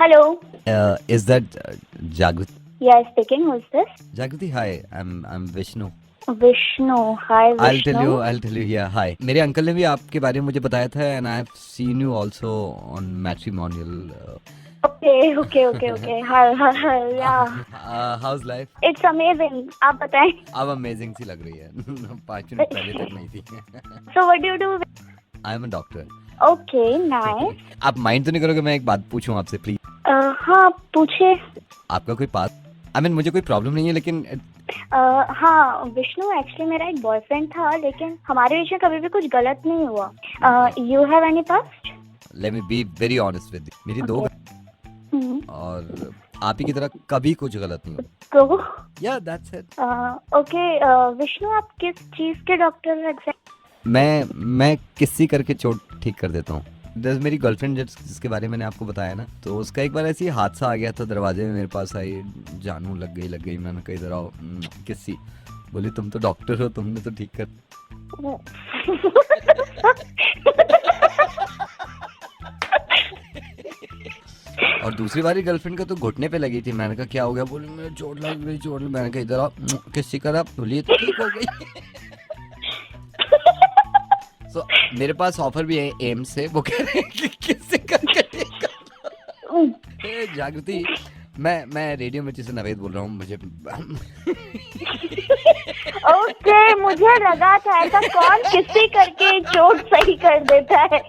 Hello. Is that Jagruti? Yes, speaking. Who's this? Jagruti, hi. I'm Vishnu. Vishnu. Hi, Vishnu. I'll tell you. Yeah, hi. मेरे uncle ने भी आपके बारे में मुझे बताया था, and I've seen you also on matrimonial. Okay. Hi. Yeah. How's life? It's amazing. आप बताएं. अब amazing सी लग रही है. 5 मिनट पहले तक नहीं थी. So what do you do? I'm a doctor. Okay, nice. आप माइंड तो नहीं करोगे मैं एक बात पूछूं आपसे प्लीज? हाँ, पूछे. आपका कोई पास? मुझे कोई प्रॉब्लम नहीं है लेकिन हाँ विष्णु, एक्चुअली मेरा एक बॉयफ्रेंड था लेकिन हमारे बीच में कभी भी कुछ गलत नहीं हुआ. You have any past? Let me be very honest with you. मेरी 2 और आप ही की तरह कभी कुछ गलत नहीं हुआ. तो या दैट्स इट. ओके विष्णु, आप किस चीज के डॉक्टर एग्जैक्ट? मैं किसी करके चोट ठीक कर देता हूँ. मेरी गर्लफ्रेंड जिसके बारे में मैंने आपको बताया ना, तो उसका एक बार ऐसे ही हादसा आ गया था. दरवाजे में मेरे पास आई, जानू लग गई. मैंने कहा इधर आओ. किसी बोली तुम तो डॉक्टर हो, तुमने तो ठीक कर. और दूसरी बारी गर्लफ्रेंड का तो घुटने पे लगी थी. मैंने कहा क्या हो गया? बोली मेरे चोट लग गई. मैंने कहा इधर आओ. किसी करा बोलिए तो ठीक हो गई. So, मेरे पास ऑफर भी है एम से. वो कह रहे हैं कि किसी करके ठीक कर. जागृति, मैं रेडियो मिर्ची से नवेद बोल रहा हूँ. मुझे ओके, मुझे लगा था ऐसा कौन किसी करके चोट सही कर देता है.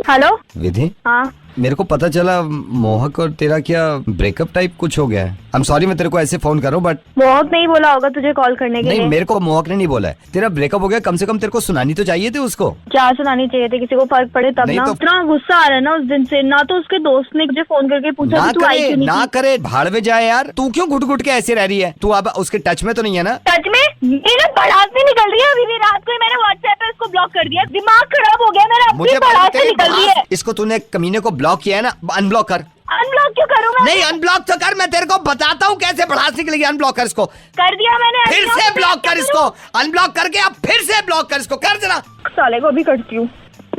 हेलो विधि. हाँ, मेरे को पता चला मोहक और तेरा क्या ब्रेकअप टाइप कुछ हो गया है. आई एम सॉरी मैं तेरे को ऐसे फोन कर रहा हूँ बट मोहक नहीं बोला होगा तुझे कॉल करने के लिए. नहीं, मेरे को मोहक ने नहीं बोला है. तेरा ब्रेकअप हो गया, कम से कम तेरे को सुनानी तो चाहिए थी उसको. क्या सुनानी चाहिए थी? किसी को फर्क पड़े तब ना. तो इतना गुस्सा आ रहा है ना उस दिन से. ना तो उसके दोस्त ने मुझे फोन करके पूछा कि तू आई क्यों नहीं. ना करे भाड़ में जाए यार. तू क्यों घुट के ऐसे रह रही है? तू अब उसके टच में तो नहीं है ना? सच में मेरा भड़ास नहीं निकल रही है. अभी भी रात को मैंने व्हाट्सएप पे इसको ब्लॉक कर दिया. दिमाग खराब हो गया मेरा. मुझे भड़ास नहीं निकल रही है. इसको तूने कमीने को ब्लॉक किया है ना, अनब्लॉक कर. अनब्लॉक क्यों करूँ मैं? नहीं, अनब्लॉक तो कर. मैं तेरे को बताता हूँ कैसे भड़ास निकलेगी. अनब्लॉक कर इसको. कर दिया मैंने. फिर से ब्लॉक कर इसको. अनब्लॉक करके अब फिर से ब्लॉक कर इसको. कर जरा. साले को भी करती हूँ.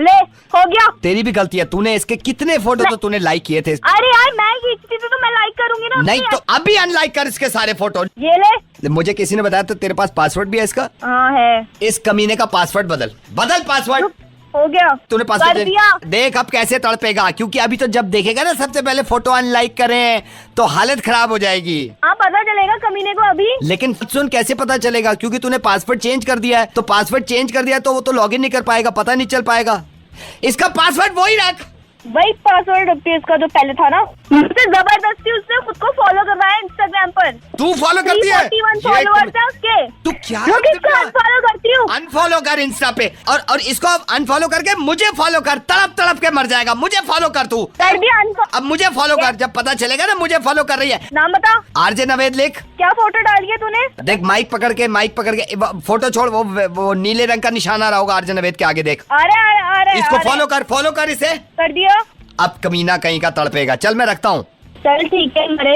ले, हो गया. तेरी भी गलती है. तूने इसके कितने फोटो तो तूने लाइक किए थे. अरे यार, मैं खींचती थी तो मैं लाइक करूंगी ना. नहीं तो अभी अनलाइक कर इसके सारे फोटो. ये ले. मुझे किसी ने बताया था तेरे पास पासवर्ड भी है इसका. हाँ है. इस कमीने का पासवर्ड बदल पासवर्ड. हो गया. तूने कर पासवर्ड दिया. देख अब कैसे तड़पेगा. क्योंकि अभी तो जब देखेगा ना सबसे पहले फोटो अनलाइक करें तो हालत खराब हो जाएगी. हाँ, पता चलेगा कमीने को अभी. लेकिन सुन, कैसे पता चलेगा? क्योंकि तूने पासवर्ड चेंज कर दिया है. तो पासवर्ड चेंज कर दिया तो वो तो लॉगिन नहीं कर पाएगा, पता नहीं चल पाएगा. इसका पासवर्ड वही रख. वही पासवर्ड रखती है इसका जो पहले था ना. मुझसे जबरदस्ती उसने खुद को फॉलो करवाया इंस्टाग्राम पर. तू फॉलो करती है? 41 फॉलोअर्स हैं उसके. तू क्या अनफॉलो करती हूँ. अनफॉलो कर इंस्टा पे. और इसको अनफॉलो करके मुझे फॉलो कर. तड़प के मर जाएगा. मुझे फॉलो कर. तू कर दिया अनफॉलो. अब मुझे फॉलो कर. जब पता चलेगा ना मुझे फॉलो कर रही है. नाम बता. आरजे नवेद लिख. क्या फोटो डाली है तूने? देख माइक पकड़ के फोटो छोड़. वो नीले रंग का निशान आ रहा होगा आरजे नवेद के आगे. देख. अरे इसको फॉलो कर इसे. कर दिया. अब कमीना कहीं का तड़पेगा. चल मैं रखता हूँ. चल ठीक है. मरे.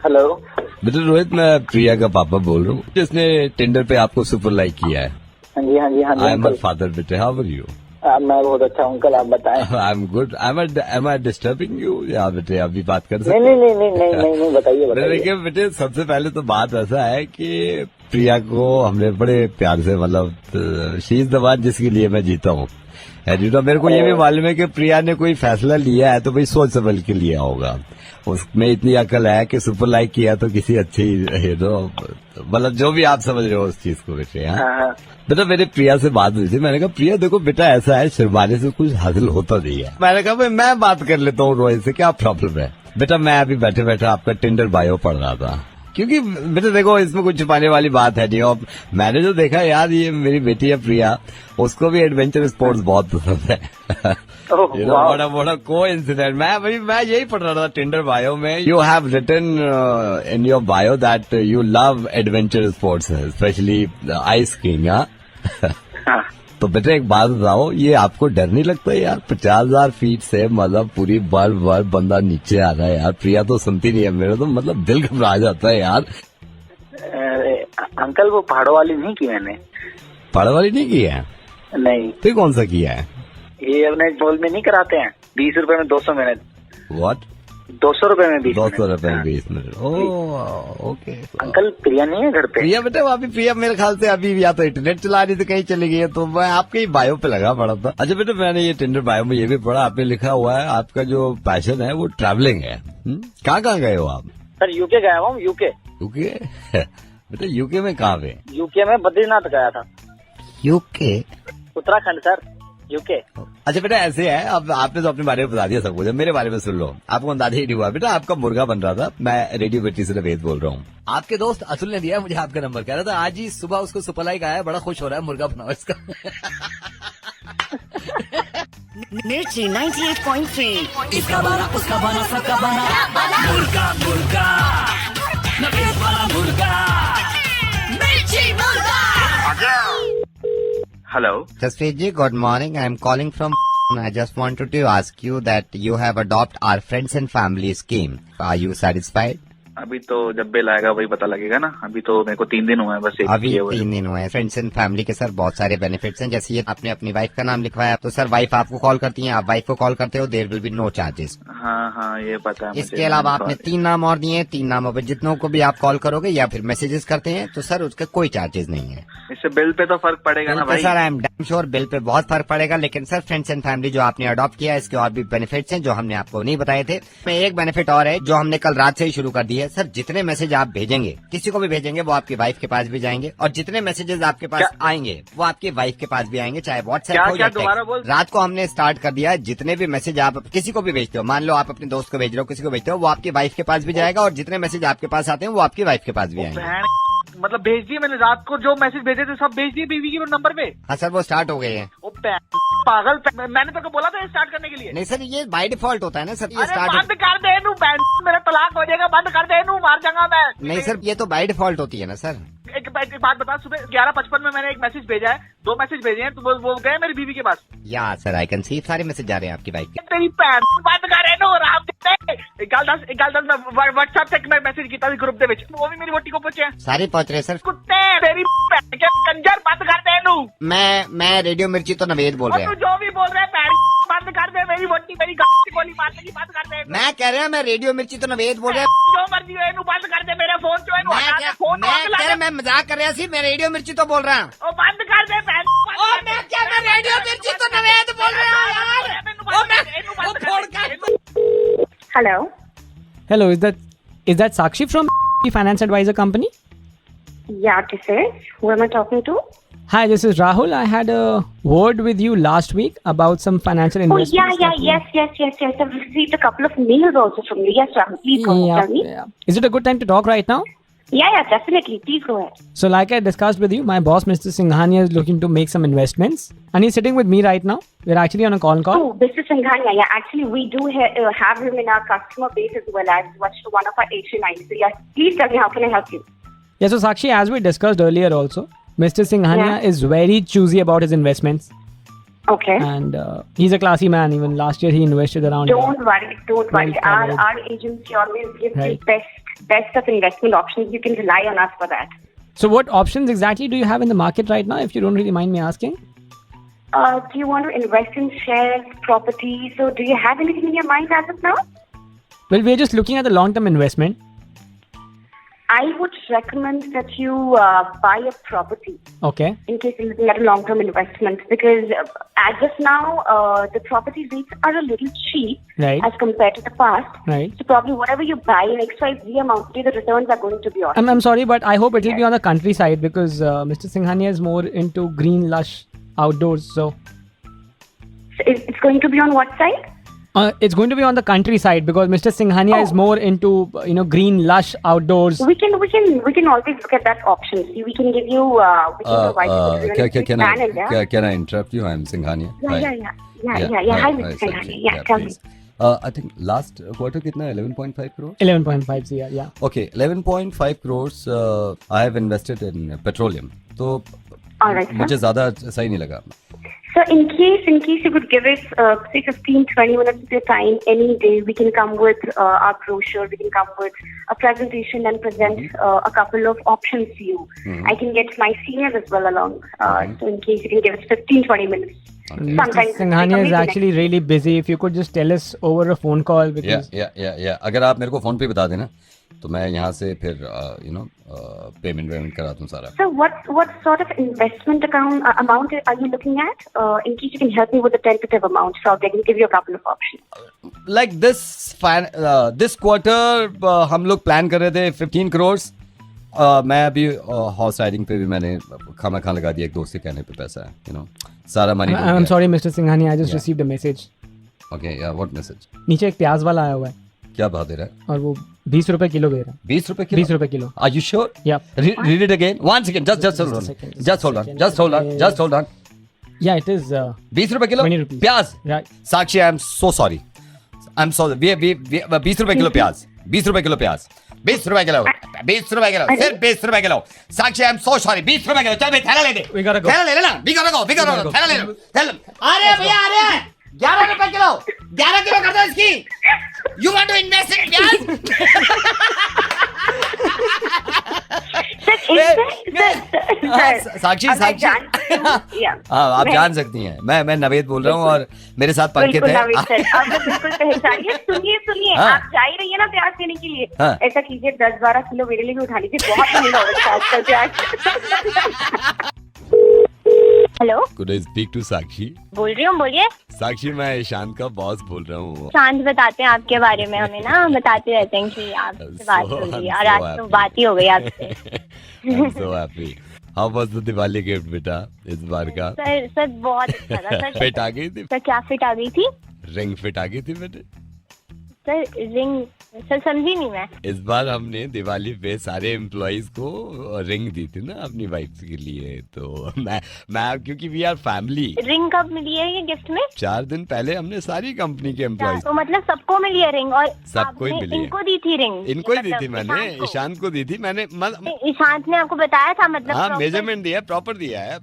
हेलो बेटा रोहित, मैं प्रिया का पापा बोल रहा हूँ जिसने टिंडर पे आपको सुपर लाइक किया है. हाँ जी आई एम अंकल. फादर. बेटे हाउ आर यू? मैं बहुत अच्छा हूँ अंकल, आप बताएं. I am good. Am I disturbing you? या बेटे अभी बात कर सकते? नहीं बताइए. देखिए बेटे, सबसे पहले तो बात ऐसा है कि प्रिया को हमने बड़े प्यार से, मतलब शी इज द वन जिसके लिए मैं जीता हूँ. मेरे को ये भी मालूम है कि प्रिया ने कोई फैसला लिया है तो भाई सोच समझ के लिया होगा. उसमें इतनी अकल है कि सुपर लाइक किया तो किसी अच्छी, मतलब जो भी आप समझ रहे हो उस चीज को बेटे. हाँ बेटा, मेरे प्रिया से बात हुई थी. मैंने कहा प्रिया देखो बेटा, ऐसा है शर्माने से कुछ हासिल होता नहीं है. मैंने कहा भाई मैं बात कर लेता हूँ रोहित से, क्या प्रॉब्लम है? बेटा मैं अभी बैठे आपका टिंडर बायो पढ़ रहा था. क्योंकि बेटा देखो, इसमें कुछ छुपाने वाली बात है नहीं. और मैंने जो देखा यार, ये मेरी बेटी है प्रिया, उसको भी एडवेंचर स्पोर्ट्स बहुत पसंद है. बड़ा को इंसिडेंट. मैं यही पढ़ रहा था टिंडर बायो में. You have written in your bio that you love adventure sports, specially ice skiing. तो बेटा एक बात बताओ, ये आपको डर नहीं लगता यार? 50,000 फीट से मतलब पूरी बर्फ बंदा नीचे आ रहा है यार. प्रिया तो सुनती नहीं है. मेरा तो मतलब दिल घबरा जाता है यार. अंकल वो पहाड़ों वाली नहीं की मैंने. पहाड़ों वाली नहीं की है? नहीं. तो कौन सा किया है? ये अपने बोल में नहीं कराते हैं 20 रुपए में 200 मिनट. व्हाट? 200 रुपए में 20 200 मिनट। रुपए में हाँ। 20 मिनट। Oh okay. अंकल प्रिया नहीं है घर पे? प्रिया बेटा अभी प्रिया मेरे ख्याल से अभी या तो इंटरनेट चला रही थी, कहीं चली गई है, तो मैं आपके ही बायो पे लगा पड़ा था। अच्छा बेटा मैंने ये टिंडर बायो में ये भी पढ़ा, आपने लिखा हुआ है आपका जो पैशन है वो ट्रैवलिंग है। कहाँ कहाँ गए हो आप? सर यूके गया हुआ हूँ, यूके। यूके? बेटा यूके में कहाँ पे? यूके में बद्रीनाथ गया था। यूके? Uttarakhand sir, UK. अच्छा बेटा ऐसे है, अब आपने तो अपने बारे में बता दिया सब कुछ, मेरे बारे में सुन लो। आपको अंदाजा ही नहीं हुआ बेटा, आपका मुर्गा बन रहा था। मैं रेडियो बेटी से नवेद बोल रहा हूँ। आपके दोस्त अतुल ने दिया मुझे आपका नंबर, कह रहा था आज ही सुबह उसको सुपरलाइक आया, बड़ा खुश हो रहा है, मुर्गा बनाओ इसका। मिर्ची 98.3 इसका बना उसका बना सबका बना मुर्गा मुर्गा नवेद वाला मुर्गा मिर्ची मुर्गा। Hello. Jaspreet ji, good morning. I am calling from. I just wanted to ask you that you have adopted our friends and family scheme. Are you satisfied? अभी तो जब बिल आएगा वही पता लगेगा ना। अभी तो मेरे को 3 दिन हुए हैं बस। अभी 3 दिन हुए हैं। फ्रेंड्स एंड फैमिली के सर बहुत सारे बेनिफिट्स हैं, जैसे ये आपने अपनी वाइफ का नाम लिखवाया तो सर वाइफ आपको कॉल करती है, आप वाइफ को कॉल करते हो, there will be no charges. हाँ हाँ ये पता है मुझे। इसके अलावा आपने 3 नाम और दिए हैं, 3 नामों पे जितनों को भी आप कॉल करोगे या फिर मैसेजेस करते हैं तो सर उसका कोई चार्जेस नहीं है। इससे बिल पे तो फर्क पड़ेगा ना भाई। Sir I am damn sure bill pay बहुत फर्क पड़ेगा, लेकिन सर फ्रेंड्स एंड फैमिली जो आपने अडॉप्ट किया है इसके और भी बेनिफिट्स हैं जो हमने आपको नहीं बताए थे। में एक बेनिफिट और है जो हमने कल रात से ही शुरू कर दी है। सर जितने मैसेज आप भेजेंगे, किसी को भी भेजेंगे, वो आपकी वाइफ के पास भी जाएंगे, और जितने मैसेजेस आपके पास आएंगे वो आपकी वाइफ के पास भी आएंगे, चाहे व्हाट्सएप हो या टेक्स्ट। रात को हमने स्टार्ट कर दिया है, जितने भी मैसेज आप किसी को भी भेजते हो, मान लो आप अपने दोस्त को भेज रहे हो, किसी को भेजते हो, वो आपकी वाइफ के पास भी जाएगा, और जितने मैसेज आपके पास आते हैं वो आपकी वाइफ के पास भी आएंगे। मतलब भेज दिए मैंने, रात को जो मैसेज भेजे थे सब भेज दिए बीवी के नंबर पे। हाँ सर वो स्टार्ट हो गए हैं। पागल, मैंने तो बोला था स्टार्ट करने के लिए। नहीं सर ये बाय डिफॉल्ट होता है ना सर, ये स्टार्ट। बंद कर दे नू, मेरा तलाक हो जाएगा, बंद कर दे नू, मार जाऊंगा मैं। नहीं सर ये तो बाय डिफॉल्ट होती है ना सर। एक बात बता, सुबह 11:55 में मैंने एक मैसेज भेजा है, 2 मैसेज भेजे हैं, तो वो गए मेरी बीवी के पास। या सर आई कैन सी सारे मैसेज जा रहे हैं आपकी वाइफ के। तेरी बंद कर नू, राम दे। गल दस में व्हाट्सएप तक मैं मैसेज किया ग्रुप दे विच, वो भी मेरी वोटी को पहुंचे सारे पहुंच रहे सर। कुत्ते तेरी कंजर, बंद कर दे नू। मैं रेडियो मिर्ची तो नवेद बोल रहे हैं। जो भी बोल रहे हैं बंद कर दे, मेरी वोटी मेरी गोली मारने की बंद कर दे। मैं कह रहा हूँ मैं रेडियो मिर्ची तो नवेद बोल रहे हैं। जो मर्जी हो बंद कर दे, मेरा फोन जो है मैं मजाक कर रहा सी, मैं रेडियो मिर्ची तो बोल रहा हूँ। बंद कर दे। मैं रेडियो मिर्ची तो नवेद बोल रहा हूँ यार। Hello. Hello, is that Sakshi from Finance Advisor Company? Yeah, this is. Who am I talking to? Hi, this is Rahul. I had a word with you last week about some financial Oh, investments. yes. I've received a couple of mails also from you. Yes, Rahul, please go ahead, tell me. Yeah. Is it a good time to talk right now? Yeah, definitely. Please go ahead. So like I discussed with you, my boss, Mr. Singhania, is looking to make some investments. And he's sitting with me right now. We're actually on a call. Oh, Mr. Singhania. Yeah, actually, we do have him in our customer base as well as one of our Asian lines. So, yes, please tell me, how can I help you? Yeah, so Sakshi, as we discussed earlier also, Mr. Singhania Yeah. is very choosy about his investments. Okay. And he's a classy man. Even last year, he invested around... Don't worry. Well covered. Our agency always gives Right. you best of investment options. You can rely on us for that. So what options exactly do you have in the market right now, if you don't really mind me asking? Do you want to invest in shares, property? So, do you have anything in your mind as of now? Well, we're just looking at the long-term investment. I would recommend that you buy a property Okay. in case you're looking at a long-term investment, because as of now, the property rates are a little cheap Right. as compared to the past. Right. So probably whatever you buy in XYZ amount, the returns are going to be awesome. I'm sorry, but I hope it will be on the countryside because Mr. Singhania is more into green, lush outdoors. So So it's going to be on what side? it's going to be on the countryside because Mr. Singhania is more into green, lush outdoors. We can always look at that option. See, we can give you we can provide you with a plan in there. Can I interrupt you? I'm Singhania. Yeah. Hi, Mr. Singhania. Yeah, tell me. I think last quarter कितना 11.5 crore? 11.5 CR, yeah. Okay, 11.5 crores I have invested in petroleum. तो All right, sir. मुझे ज़्यादा सही नहीं लगा. So in case you could give us say 15-20 minutes of your time any day, we can come with our brochure, we can come with a presentation and present a couple of options to you. I can get my seniors as well along. So in case you can give us 15-20 minutes. Mr. Sometimes Singhania is it's actually really busy. If you could just tell us over a phone call because या अगर आप मेरे को phone पे बता देना तो मैं यहाँ से फिर पेमेंट करा दूँ सारा. So what sort of investment amount are you looking at? In case you can help me with the tentative amount, so I can give you a couple of options. Like this quarter हम लोग plan कर रहे थे 15 करोड़. मैं अभी horse riding पे भी मैंने खाना लगा दिया, एक दोस्त के कहने पे पैसा है, सारा money. I'm sorry, Mr. Singhania, I just received a message. Okay, या व्हाट मैसेज? नीचे एक प्याज वाला आया हुआ है क्या भाव दे रहा है? और वो 20 रुपए किलो दे रहा है. 20 रुपए किलो? 20 रुपए kilo. Are you sure? Yeah. Read it again. One second. Just hold on. Yeah, it is 20 रुपए किलो 20 rupees. प्याज. Right. Sakshi, I am so sorry. I'm sorry. We 20 रुपए किलो प्याज. 20 रुपए किलो प्याज. 20 रुपए किलो. 20 रुपए kilo. सिर्फ 20 रुपए kilo. Sakshi, I am so sorry. 20 रुपए किलो. चल भाई थैला ले दे. We gotta go. थैला ले लेना. We gotta go. थैला ले लो. थैला. अरे भैया आ रहे हैं. 11 रुपए किलो. 11 किलो कर दो इसकी. You want to invest in प्याज? साक्षी हाँ, आप जान सकती हैं मैं नवेद बोल रहा हूँ और मेरे साथ पंकित है. अब मैं बिल्कुल पहचानिए. सुनिए हाँ. आप जा ही रही है ना प्याज लेने के लिए. हाँ. ऐसा कीजिए 10-12 किलो मेरे लिए भी उठा लीजिए. बहुत महंगा हो रहा है आजकल प्याज. Hello, Could I speak to साक्षी? बोल रही हूँ, बोलिए. साक्षी, मैं ईशान का बॉस बोल रहा हूँ. शांत बताते हैं आपके बारे में हमें ना, बताते रहते हैं कि आपसे बात हो रही है और आज तो बात ही हो गई आपसे. I'm so happy. How was the Diwali gift बेटा इस बार का? सर बहुत अच्छा था सर. फिट आ गई थी? सर क्या फिट आ गई थी? रिंग फिट आ गई थी बेटे? सर रिंग, सर समझी नहीं मैं. इस बार हमने दिवाली पे सारे एम्प्लॉइज को रिंग दी थी ना अपनी वाइफ के लिए, तो मैं क्योंकि वी आर फैमिली. रिंग कब मिली है ये गिफ्ट में? 4 दिन पहले हमने सारी कंपनी के एम्प्लॉइज. तो मतलब सबको मिली है रिंग और सबको ही आपने मिली है. इनको दी थी रिंग? इनको ही दी मतलब थी मैंने, ईशान को? ईशान को दी थी मैंने. ईशांत ने आपको बताया था मतलब? हाँ, proper? मेजरमेंट दिया, प्रॉपर दिया है.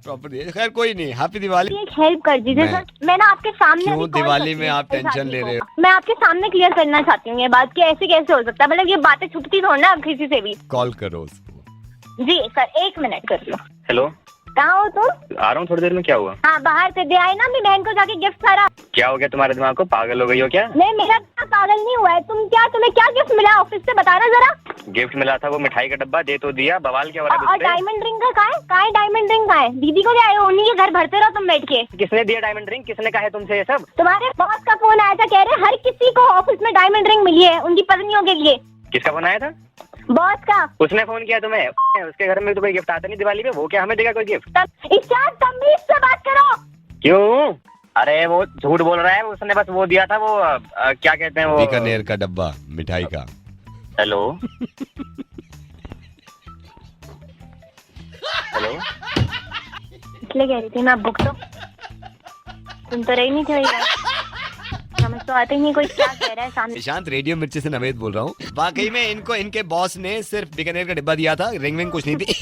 खैर कोई नहीं. हैप्पी दिवाली. एक हेल्प कर दीजिए सर. मैं ना आपके सामने क्यों अभी call दिवाली करती में हूँ आप टेंशन ले रहे हो? मैं आपके सामने क्लियर करना चाहती हूँ ये बात कि ऐसे कैसे हो सकता है. मतलब ये बातें छुपती थोड़ी ना अब किसी से भी. कॉल करो उसको. जी सर, 1 मिनट कर लो. हेलो, कहाँ हो तुम? आ रहा हूँ थोड़ी देर में. क्या हुआ? हाँ, बाहर से दे आए ना अपनी बहन को जाके गिफ्ट सारा. क्या हो गया तुम्हारे दिमाग को? पागल हो गई हो क्या? नहीं, मेरा पागल नहीं हुआ है. तुम्हें क्या गिफ्ट मिला ऑफिस से, बताना जरा. गिफ्ट मिला था वो मिठाई का डब्बा, दे तो दिया. बवाल क्या हो रहा है और तुझसे? डायमंड रिंग का कहाँ है? डायमंड रिंग कहाँ है? दीदी को ले आए हो, उन्हीं के घर भरते रहो तुम बैठ के. किसने दिया डायमंड रिंग? किसने कहा है तुमसे ये सब? तुम्हारे बॉस का फोन आया था, कह रहे हर किसी को ऑफिस में डायमंड रिंग मिली है उनकी पत्नियों के लिए. किसका फोन आया था? बॉस का. उसने फोन किया तुम्हें? उसके घर में तो कोई गिफ्ट आता नहीं दिवाली पे, वो क्या हमें देगा कोई गिफ्ट? ईशान, तमीज से बात करो. क्यों? अरे वो झूठ बोल रहा है. उसने बस वो दिया था, वो क्या कहते हैं वो, बीकानेर का डब्बा मिठाई का. Hello hello. इसलिए कह रही थी मैं बुक तो सुन तो रही नहीं थी. समझ तो आते ही नहीं कोई क्या कह रहा है सामने. निशांत, रेडियो मिर्ची से नवेद बोल रहा हूँ. वाकई में इनके बॉस ने सिर्फ बीकानेर का डिब्बा दिया था, रिंग कुछ नहीं थी.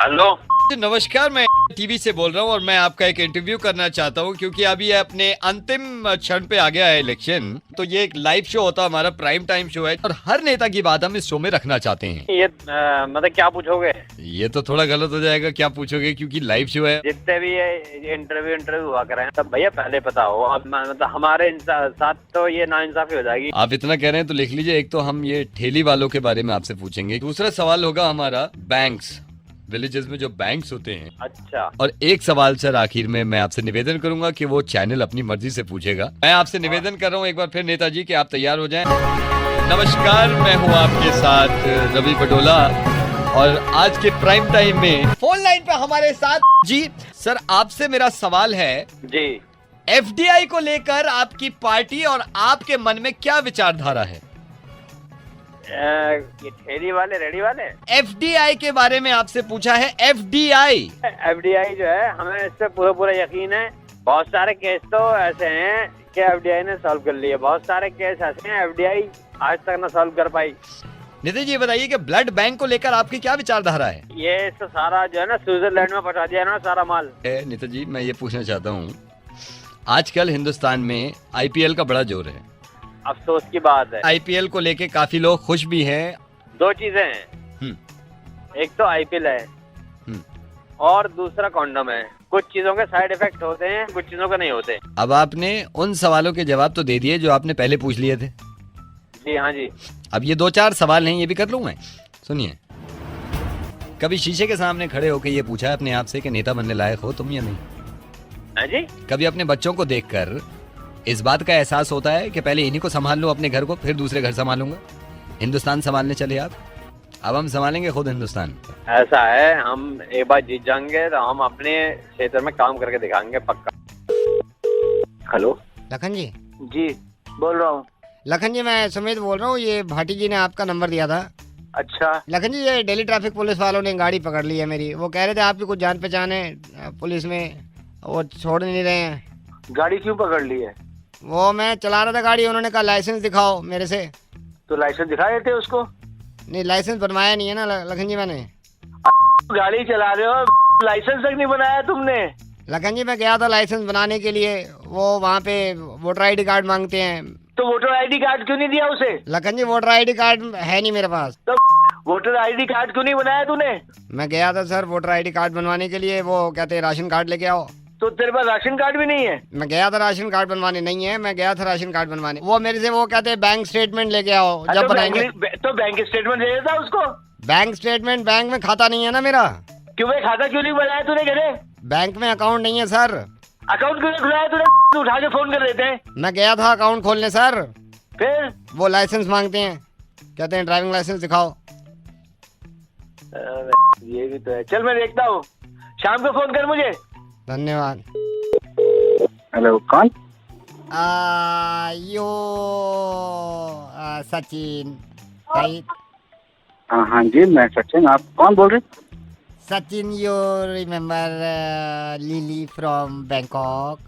हेलो, नमस्कार, मैं टीवी से बोल रहा हूँ और मैं आपका एक इंटरव्यू करना चाहता हूँ क्योंकि अभी अपने अंतिम क्षण पे आ गया है इलेक्शन. तो ये एक लाइव शो होता है हमारा, प्राइम टाइम शो है और हर नेता की बात हम इस शो में रखना चाहते हैं. ये मतलब क्या पूछोगे? ये तो थोड़ा गलत हो जाएगा. क्या पूछोगे? क्योंकि लाइव शो है. जितने भी ये इंटरव्यू हुआ कर रहे हैं सब भैया पहले पता हो. अब मतलब हमारे साथ तो ये नाइंसाफी हो जाएगी. आप इतना कह रहे हैं तो लिख लीजिए. एक तो हम ये ठेली वालों के बारे में आपसे पूछेंगे. दूसरा सवाल होगा हमारा बैंक्स, विलेजेस में जो बैंक्स होते हैं. अच्छा. और एक सवाल सर आखिर में मैं आपसे निवेदन करूंगा कि वो चैनल अपनी मर्जी से पूछेगा. मैं आपसे निवेदन कर रहा हूँ एक बार फिर नेताजी कि आप तैयार हो जाएं. नमस्कार, मैं हूँ आपके साथ रवि पटोला और आज के प्राइम टाइम में फोन लाइन पे हमारे साथ जी. सर, आपसे मेरा सवाल है जी. एफडीआई को लेकर आपकी पार्टी और आपके मन में क्या विचारधारा है? ये ठेली वाले रेडी वाले एफडीआई के बारे में आपसे पूछा है. एफडीआई जो है, हमें इस पे पूरा यकीन है. बहुत सारे केस तो ऐसे हैं कि एफडीआई ने सॉल्व कर लिए. बहुत सारे केस ऐसे हैं एफडीआई आज तक ना सॉल्व कर पाई. नितिन जी, ये बताइए कि ब्लड बैंक को लेकर आपकी क्या विचारधारा है? ये तो सारा जो है ना स्विट्जरलैंड में पहुंचा दिया ना सारा माल. नितिन जी, मैं ये पूछना चाहता हूँ, आजकल हिंदुस्तान में आईपीएल का बड़ा जोर है. अफसोस की बात है. आईपीएल को लेके काफी लोग खुश भी हैं. 2 चीजें हैं. एक तो आईपीएल है और दूसरा कॉन्डम है। कुछ चीजों के साइड इफेक्ट होते हैं, कुछ चीजों के नहीं होते। अब आपने उन सवालों के जवाब तो दे दिए जो आपने पहले पूछ लिए थे। जी हाँ जी। अब ये 2-4 सवाल हैं, ये भी कर लूँ मैं। सुनिए, कभी शीशे के सामने खड़े होकर ये पूछा है अपने आप से कि नेता बनने लायक हो तुम या नहीं? हाँ जी। कभी अपने बच्चों को देखकर इस बात का एहसास होता है कि पहले इन्हीं को संभाल लो अपने घर को, फिर दूसरे घर संभालूंगा? हिंदुस्तान संभालने चले आप, अब हम संभालेंगे खुद हिंदुस्तान। ऐसा है, हम एक बार जीत जाएंगे तो हम अपने क्षेत्र में काम करके दिखाएंगे पक्का। हेलो लखन जी। जी बोल रहा हूँ। लखन जी मैं सुमित बोल रहा हूँ, ये भाटी जी ने आपका नंबर दिया था। अच्छा लखन जी ये दिल्ली ट्रैफिक पुलिस वालों ने गाड़ी पकड़ ली है मेरी। वो कह रहे थे आपकी कुछ जान पहचान है पुलिस में, वो छोड़ नहीं रहे हैं। गाड़ी क्यों पकड़ ली है? वो मैं चला रहा था गाड़ी, उन्होंने कहा लाइसेंस दिखाओ मेरे से। तो लाइसेंस दिखा देते उसको। नहीं लाइसेंस बनवाया नहीं है ना लखन जी मैंने। गाड़ी चला रहे हो, लाइसेंस तक नहीं बनाया तुमने। लखन जी मैं गया था लाइसेंस बनाने के लिए, वो वहाँ पे वोटर ID कार्ड मांगते हैं। तो वोटर ID कार्ड क्यों नहीं दिया उसे? लखन जी वोटर ID कार्ड है नहीं मेरे पास। तो वोटर ID कार्ड क्यों नहीं बनाया तूने? मैं गया था सर वोटर ID कार्ड बनवाने के लिए, वो कहते हैं राशन कार्ड लेके आओ। तो तेरे पास राशन कार्ड भी नहीं है? मैं गया था राशन कार्ड बनवाने, नहीं है, मैं गया था राशन कार्ड बनवाने। वो मेरे से वो कहते हैं बैंक स्टेटमेंट लेके आओ जब बनाएंगे। तो बैंक स्टेटमेंट दे देता उसको। बैंक स्टेटमेंट, बैंक में खाता नहीं है ना मेरा। क्यों भाई, खाता क्यों नहीं बनाया तूने घरे? बैंक में अकाउंट नहीं है सर। अकाउंट क्यों नहीं खुलाया तूने? उठा के फोन कर देते हैं। मैं गया था अकाउंट खोलने सर, फिर वो लाइसेंस मांगते हैं, कहते हैं ड्राइविंग लाइसेंस दिखाओ। ये भी तो है। चल मैं देखता हूँ, शाम को फोन कर मुझे। धन्यवाद। हेलो कौन? यो सचिन। सही हाँ जी मैं सचिन, आप कौन बोल रहे? Sachin you remember Lily from Bangkok?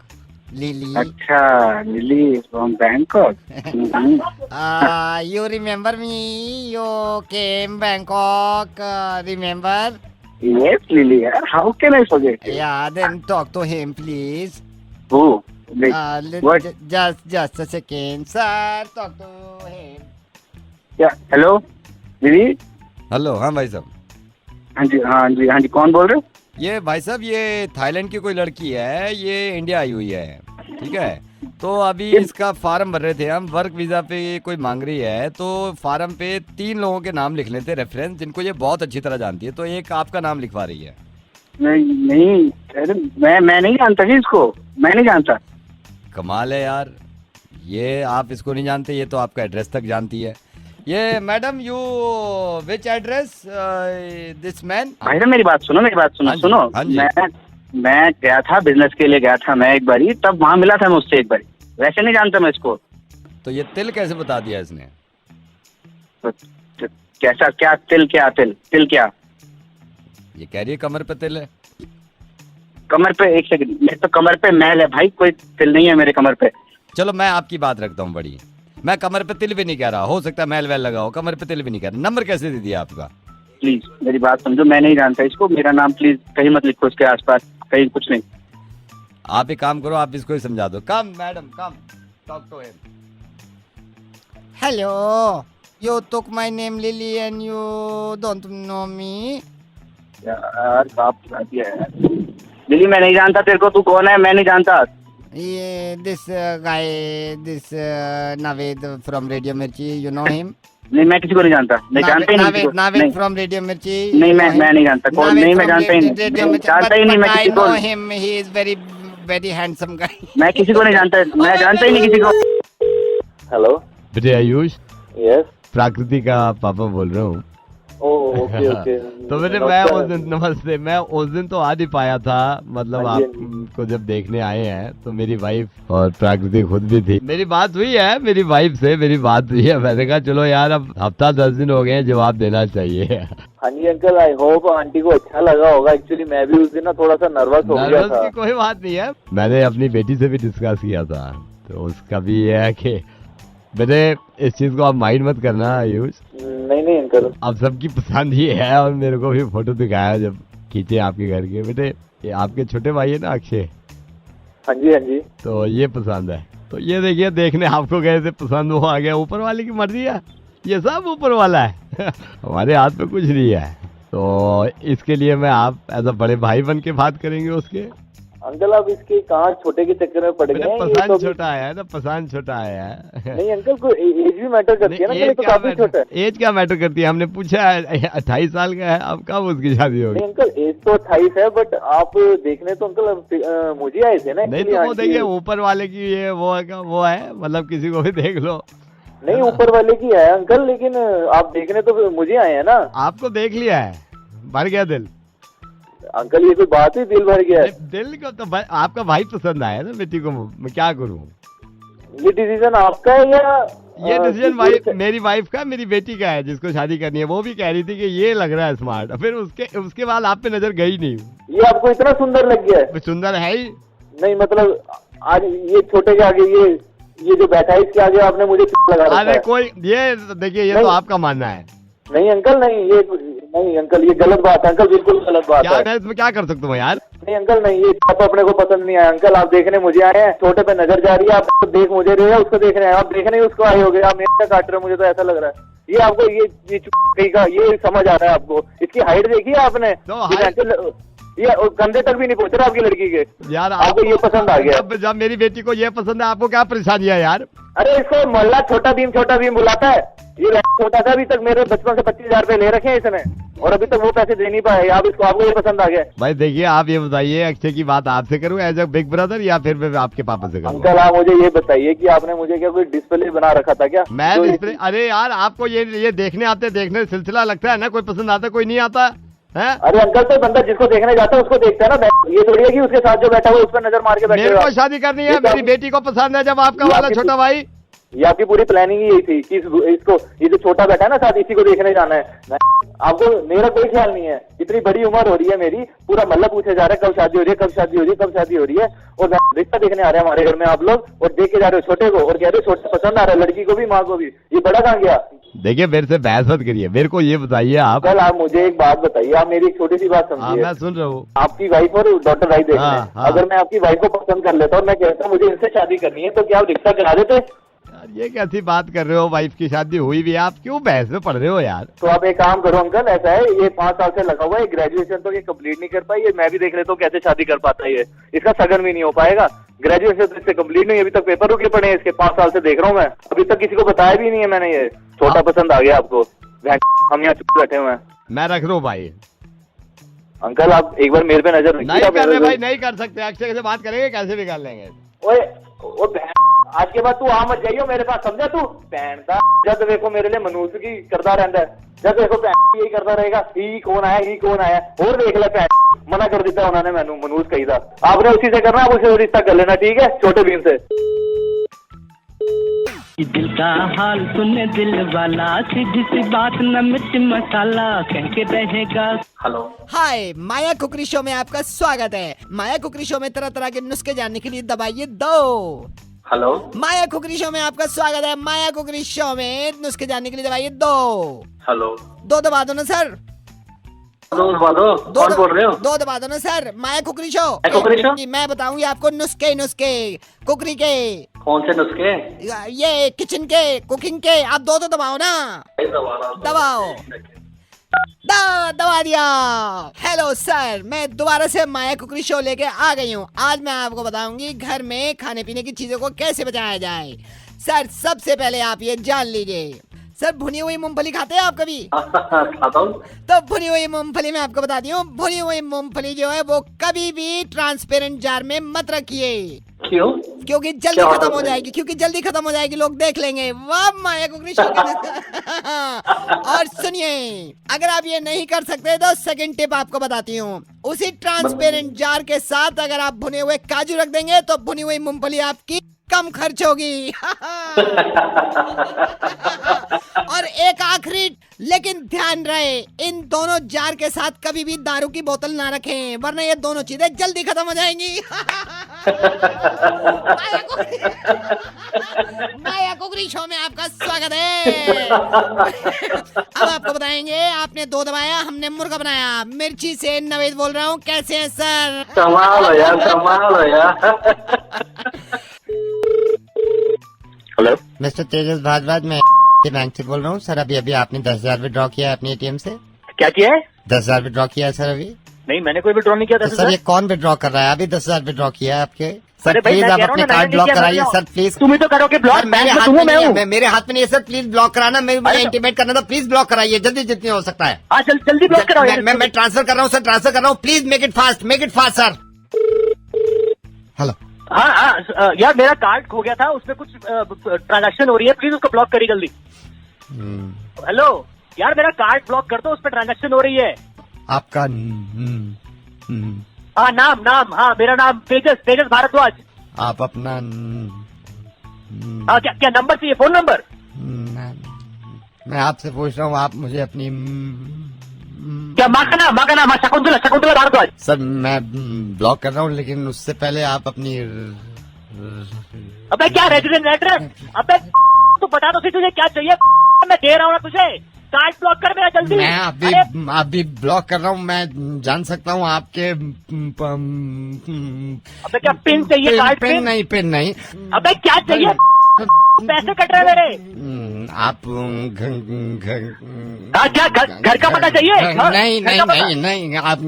Lily. अच्छा Lily from Bangkok. You remember me? You came Bangkok, remember? Yes Lily, how can I forget you? Yeah, then talk to him, please. Who? What? Just a second, sir. Talk to him. Yeah, hello, Lily. Hello, हाँ भाई साहब। हाँ जी, कौन बोल रहे हो? ये भाई साहब ये थाईलैंड की कोई लड़की है, ये इंडिया आई हुई है, ठीक है। तो अभी इसका फार्म भर रहे थे हम, वर्क वीजा पे कोई मांग रही है, तो फार्म पे 3 लोगों के नाम लिख लेते रेफरेंस, जिनको ये बहुत अच्छी तरह जानती है, तो एक आपका नाम लिखवा रही है। नहीं अरे मैं नहीं जानता जी इसको, मैं नहीं जानता। कमाल है यार, ये आप इसको नहीं जानते, ये तो आपका एड्रेस तक जानती है। ये madam you which address this man? भाई साहब मेरी बात सुनो, हाँ जी। मैं गया था, बिजनेस के लिए गया था मैं एक बारी, तब वहाँ मिला था मैं उससे एक बारी, वैसे नहीं जानता मैं इसको। तो ये तिल कैसे बता दिया इसने? तो कैसा, क्या तिल, तिल क्या? ये कह रही है कमर पे तिल है। कमर पे, एक सेकंड, मेरे तो कमर पे मैल है भाई, कोई तिल नहीं है मेरे कमर पे। चलो मैं आपकी बात रखता हूँ बड़ी, मैं कमर पे तिल भी नहीं कह रहा, हो सकता है मैल वैल लगा हो, कमर पे तिल भी नहीं कह रहा। नंबर कैसे दे दिया आपका? प्लीज मेरी बात समझो, मैं नहीं जानता इसको, मेरा नाम प्लीज कहीं मत लिखो इसके आसपास, कहीं कुछ नहीं। आप एक काम करो, आप इसको ही समझा दो। Come madam come, talk to him. Hello, you took my name Lily and you don't know me? यार बाप दिया है दिल्ली, मैं नहीं जानता तेरे को, तू कौन है? मैं नहीं जानता। ये this guy, this Navid from Radio Mirchi, you know him? नहीं मैं किसी को नहीं जानता, मैं जानता ही नहीं किसी को। Navid from Radio Mirchi. नहीं मैं नहीं जानता, कौन? नहीं मैं जानता ही नहीं, जानता ही नहीं मैं किसी को। I know him, he is very handsome guy. मैं किसी को नहीं जानता, मैं जानता ही नहीं किसी को। हेलो बेटे आयुष, यस, प्राकृति का पापा बोल रहा हूँ। ओके तो बेटे मैं उस दिन, नमस्ते, मैं उस दिन तो आ नहीं पाया था, मतलब आपको जब देखने आए हैं तो मेरी वाइफ और प्राकृति खुद भी थी, मेरी बात हुई है, मेरी वाइफ से मेरी बात हुई है, मैंने कहा चलो यार अब हफ्ता 10 दिन हो गए हैं, जवाब देना चाहिए। हाँ जी अंकल, आई होप आंटी को अच्छा लगा होगा। एक्चुअली मैं भी उस दिन ना थोड़ा सा नर्वस हो गया था। की कोई बात नहीं है, मैंने अपनी बेटी से भी डिस्कस किया था, तो उसका भी ये है कि बेटे इस चीज को आप माइंड मत करना आयुष। नहीं अंकल, अब सबकी पसंद ये है, और मेरे को भी फोटो दिखाया जब खींचे आपके घर के। बेटे ये आपके छोटे भाई है ना अक्षय? हाँ जी, तो ये पसंद है, तो ये देखिए, देखने आपको गए थे, पसंद वो आ गया, ऊपर वाले की मर्जी है, ये सब ऊपर वाला है। हमारे हाथ में कुछ नहीं है। तो इसके लिए मैं आप एज अ बड़े भाई बन के बात करेंगे उसके। अंकल आप इसके कहाँ छोटे के चक्कर में पड़ गए हैं? ये पसंद तो छोटा आया है ना, पसंद छोटा आया है। नहीं अंकल को एज भी मैटर करती है ना, ये तो काफी छोटा है। एज क्या मैटर करती है? हमने पूछा है 28 साल का है, अब कब उसकी शादी होगी? नहीं अंकल एज तो 28 है, बट आप देखने तो अंकल मुझे आए थे ना। नहीं तो वो देखिए ऊपर वाले की ये वो है मतलब किसी को भी देख लो। नहीं ऊपर वाले की है अंकल, लेकिन आप देखने तो मुझे आए हैं ना। आपको देख लिया है, भर गया दिल। अंकल ये कोई बात ही, दिल भर गया है। दिल को तो आपका भाई पसंद आया ना बेटी को, मैं क्या करूं? ये डिसीजन आपका है या ये डिसीजन मेरी वाइफ का, मेरी बेटी का है जिसको शादी करनी है। वो भी कह रही थी कि ये लग रहा है स्मार्ट, फिर उसके बाद आप पे नजर गई नहीं। ये आपको इतना सुंदर लग गया है? सुंदर है ही नहीं, मतलब आज ये छोटे के आगे ये जो बैठा है इसके आगे आपने मुझे लगा रखा है। अरे कोई ये देखिए, ये तो आपका मानना है। नहीं अंकल नहीं अंकल ये गलत बात है अंकल, बिल्कुल गलत बात है। क्या इसमें क्या कर सकता हूँ यार? नहीं अंकल नहीं, ये तो अपने को पसंद नहीं आया अंकल। आप देखने मुझे आए हैं, छोटे पे नजर जा रही है, आप देख मुझे रहे हैं, उसको देख रहे हैं। आप देखने ही उसको आए हो गए, आप मेरे काट रहे हो, मुझे तो ऐसा लग रहा है। ये आपको ये कहीं का ये समझ आ रहा है आपको? इसकी हाइट देखी है आपने? ये कंधे तक भी नहीं पहुंच रहा आपकी लड़की के। यार आपको ये पसंद आ गया? जब मेरी बेटी को ये पसंद है, आपको क्या परेशानी है यार? अरे इसको मोहल्ला छोटा भीम बुलाता है। ये छोटा था, अभी तक मेरे बचपन से 25,000 रुपए ले रखे हैं इसने, और अभी तक वो पैसे दे नहीं पाए। आपको ये पसंद आ गया? भाई देखिए आप ये बताइए, अक्षय की बात आपसे करूँ एज अ बिग ब्रदर या फिर मैं आपके पापा से करूँ? अंकल आप मुझे ये बताइए कि आपने मुझे क्या कोई डिस्प्ले बना रखा था क्या? मैं डिस्प्ले? अरे यार आपको ये देखने सिलसिला लगता है ना, कोई पसंद आता कोई नहीं आता है? अरे अंकल तो बंदा जिसको देखने जाता है उसको देखता है ना। ये थोड़ी है कि उसके साथ जो बैठा हुआ उस पर नजर मार के बैठे। मेरे को शादी करनी है, मेरी बेटी को पसंद है। जब आपका वाला छोटा भाई, ये आपकी पूरी प्लानिंग ही यही थी कि इसको ये जो छोटा बैठा है ना साथ, इसी को देखने जाना है। आपको मेरा कोई ख्याल नहीं है। इतनी बड़ी उम्र हो रही है मेरी, पूरा मोहल्ला पूछे जा रहा है कब शादी हो रही है, कब शादी हो रही है, कब शादी हो रही है। और रिश्ता देखने आ रहे हैं हमारे घर में आप लोग, और देख के जा रहे हो छोटे को, और कह रहे हो छोटा पसंद आ रहा है, लड़की को भी माँ को भी। ये बड़ा कहाँ गया? देखिए मेरे से बहस मत करिए, मेरे को ये बताइए आप। कल आप मुझे एक बात बताइए, आप मेरी एक छोटी सी बात समझिए। मैं सुन रहा हूँ। आपकी वाइफ और डॉटर भाई देखने, अगर मैं आपकी वाइफ को पसंद कर लेता और मैं कहता मुझे इनसे शादी करनी है, तो क्या आप रिश्ता करा देते? ये कैसी बात कर रहे हो? वाइफ की शादी हुई भी, आप क्यों बहस में पड़ रहे हो यार? तो आप एक काम करो अंकल, ऐसा है ये 5 साल से लगा हुआ है, ग्रेजुएशन तो ये कंप्लीट नहीं कर पाई। ये मैं भी देख लेता हूँ कैसे शादी कर पाता है। ये इसका सगन भी नहीं हो पाएगा। ग्रेजुएशन तो इससे कंप्लीट नहीं, अभी तक पेपर रुके पड़े हैं इसके। 5 साल से देख रहा हूँ मैं, अभी तक किसी को बताया भी नहीं है मैंने। ये छोटा पसंद आ गया आपको, हम यहाँ चुप बैठे हुए हैं। मैं रख रहा हूँ भाई। अंकल आप एक बार मेरे पे नजर रखिए। नहीं कर रहे भाई, नहीं कर सकते। अक्षय से बात करेंगे, कैसे भी कर लेंगे। आज के बाद तू आ मत जाइयो मेरे पास, समझा तू? पहनता जब देखो मेरे लिए मनुष्य की करता रहता है, जब देखो यही करता रहेगा। ही कौन आया और देख ले मना कर देता उन्होंने, मैनू मनुष्य कही था। आपने उसी से करना, आप उसे रिश्ता कर लेना, ठीक है? छोटे भीम से। दिल का हाल सुने दिल वाला, सीधी सी बात न मिर्च मसाला कह के रहेगा। हेलो हाय, माया कुकरी शो में आपका स्वागत है। माया कुकरी शो में तरह तरह के नुस्खे जानने के लिए दबाइए 2। हेलो माया कुकरी शो में आपका स्वागत है। माया कुकरी शो में नुस्खे जानने के लिए दबाइए 2। हेलो 2 दबा दो ना सर। कौन बोल रहे हो? 2 दबा दो ना सर। माया कुकरी शो। कुकरी शो? मैं बताऊंगी आपको नुस्खे कुकरी के। कौन से नुस्खे? ये किचन के, कुकिंग के। आप 2 तो दबाओ ना। दबाओ। दबा दिया। हेलो सर, मैं दोबारा से माया कुकरी शो लेके आ गई हूँ। आज मैं आपको बताऊंगी घर में खाने पीने की चीजों को कैसे बचाया जाए। सर सबसे पहले आप ये जान लीजिए, सर भुनी हुई मूंगफली खाते हैं आप कभी? खाता हूँ। तो भुनी हुई मूंगफली मैं आपको बताती हूँ, भुनी हुई मूंगफली जो है वो कभी भी ट्रांसपेरेंट जार में मत रखिए। क्यों? क्योंकि जल्दी खत्म हो जाएगी, लोग देख लेंगे। वाह माया कुकरी शो। और सुनिए, अगर आप ये नहीं कर सकते तो सेकंड टिप आपको बताती हूँ। उसी ट्रांसपेरेंट जार के साथ अगर आप भुने हुए काजू रख देंगे तो भुनी हुई मूंगफली आपकी कम खर्च होगी। और एक आखिरी लेकिन ध्यान रहे, इन दोनों जार के साथ कभी भी दारू की बोतल ना रखें, वरना ये दोनों चीजें जल्दी खत्म हो जाएंगी। माया कुकरी शो में आपका स्वागत है। अब आपको बताएंगे, आपने 2 दबाया, हमने मुर्गा बनाया। मिर्ची से नवेद बोल रहा हूँ, कैसे हैं सर? कमाल हो यार। हेलो मिस्टर तेजस भारद्वाज, मैं बैंक से बोल रहा हूँ। सर अभी आपने 10,000 विड्रॉ किया है अपने ATM से। क्या किया है? 10,000 विड्रॉ किया है सर अभी? नहीं, मैंने कोई विड्रॉ नहीं किया तो 10,000। सर ये कौन विड्रॉ कर रहा है? अभी 10,000 विड्रॉ किया है आपके? सर अरे भाई, प्लीज मैं आप कह रहा हूँ अपने ना, कार्ड मैंने ब्लॉक नहीं किया कराइए विड्रॉ। Sir please. तुम ही तो करोगे ब्लॉक, सर, मेरे मैं हाथ तुम्हें में मैं नहीं है, हूँ। मेरे हाथ में नहीं है सर, प्लीज ब्लॉक कराना। मुझे अरे तो- इंटीमेट करना था, प्लीज ब्लॉक कराइए जल्दी जितनी हो सकता है। हाँ, जल्दी ब्लॉक कराओ यार। मैं ट्रांसफर कर रहा हूँ सर, ट्रांसफर कर रहा हूँ, please make it fast sir. Hello. हाँ, यार मेरा कार्ड खो गया था, उसमें कुछ ट्रांजैक्शन हो रही है, प्लीज उसको ब्लॉक करिए जल्दी। हेलो यार, मेरा कार्ड ब्लॉक कर दो, उस पर ट्रांजैक्शन हो रही है। आपका हाँ, नाम, हाँ मेरा नाम तेजस भारद्वाज। आप अपना हाँ, क्या नंबर चाहिए? Phone number? मैं आपसे पूछ रहा हूँ, आप मुझे अपनी क्या माँ का नाम शकुंतला भारद्वाज। सर मैं ब्लॉक कर रहा हूँ, लेकिन उससे पहले आप अपनी अबे क्या रेजिडेंट एड्रेस? अबे तू बता दो फिर तुझे क्या चाहिए। मैं दे रहा हूँ ना तुझे, कार्ड ब्लॉक कर मेरा जल्दी। मैं अभी ब्लॉक कर रहा हूँ। मैं जान सकता हूँ आपके अबे क्या पिन चाहिए? कार्ड पिन नहीं। अबे क्या चाहिए? पैसे कट रहे मेरे। आप क्या घर का पता चाहिए? नहीं आप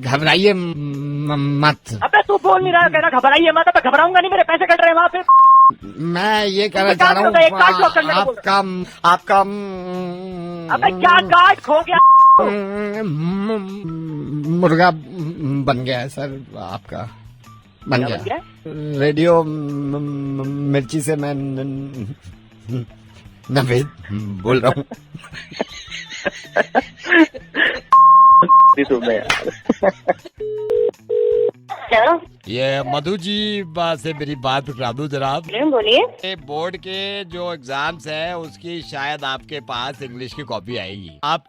घबराइए मत। अबे तू बोल नहीं रहा, कह रहा घबराइए मत। अबे घबराऊंगा नहीं, मेरे पैसे कट रहे हैं वहाँ पे। मैं ये कहना चाह रहा हूँ आपका अबे क्या कार्ड खो गया? मुर्गा बन गया है सर, आपका बन गया। रेडियो मिर्ची से मैं नवेद बोल रहा हूँ। हेलो, ये मधु जी से मेरी बात करा दूं जनाब। बोलिए। बोर्ड के जो एग्जाम्स है उसकी शायद आपके पास इंग्लिश की कॉपी आएगी। आप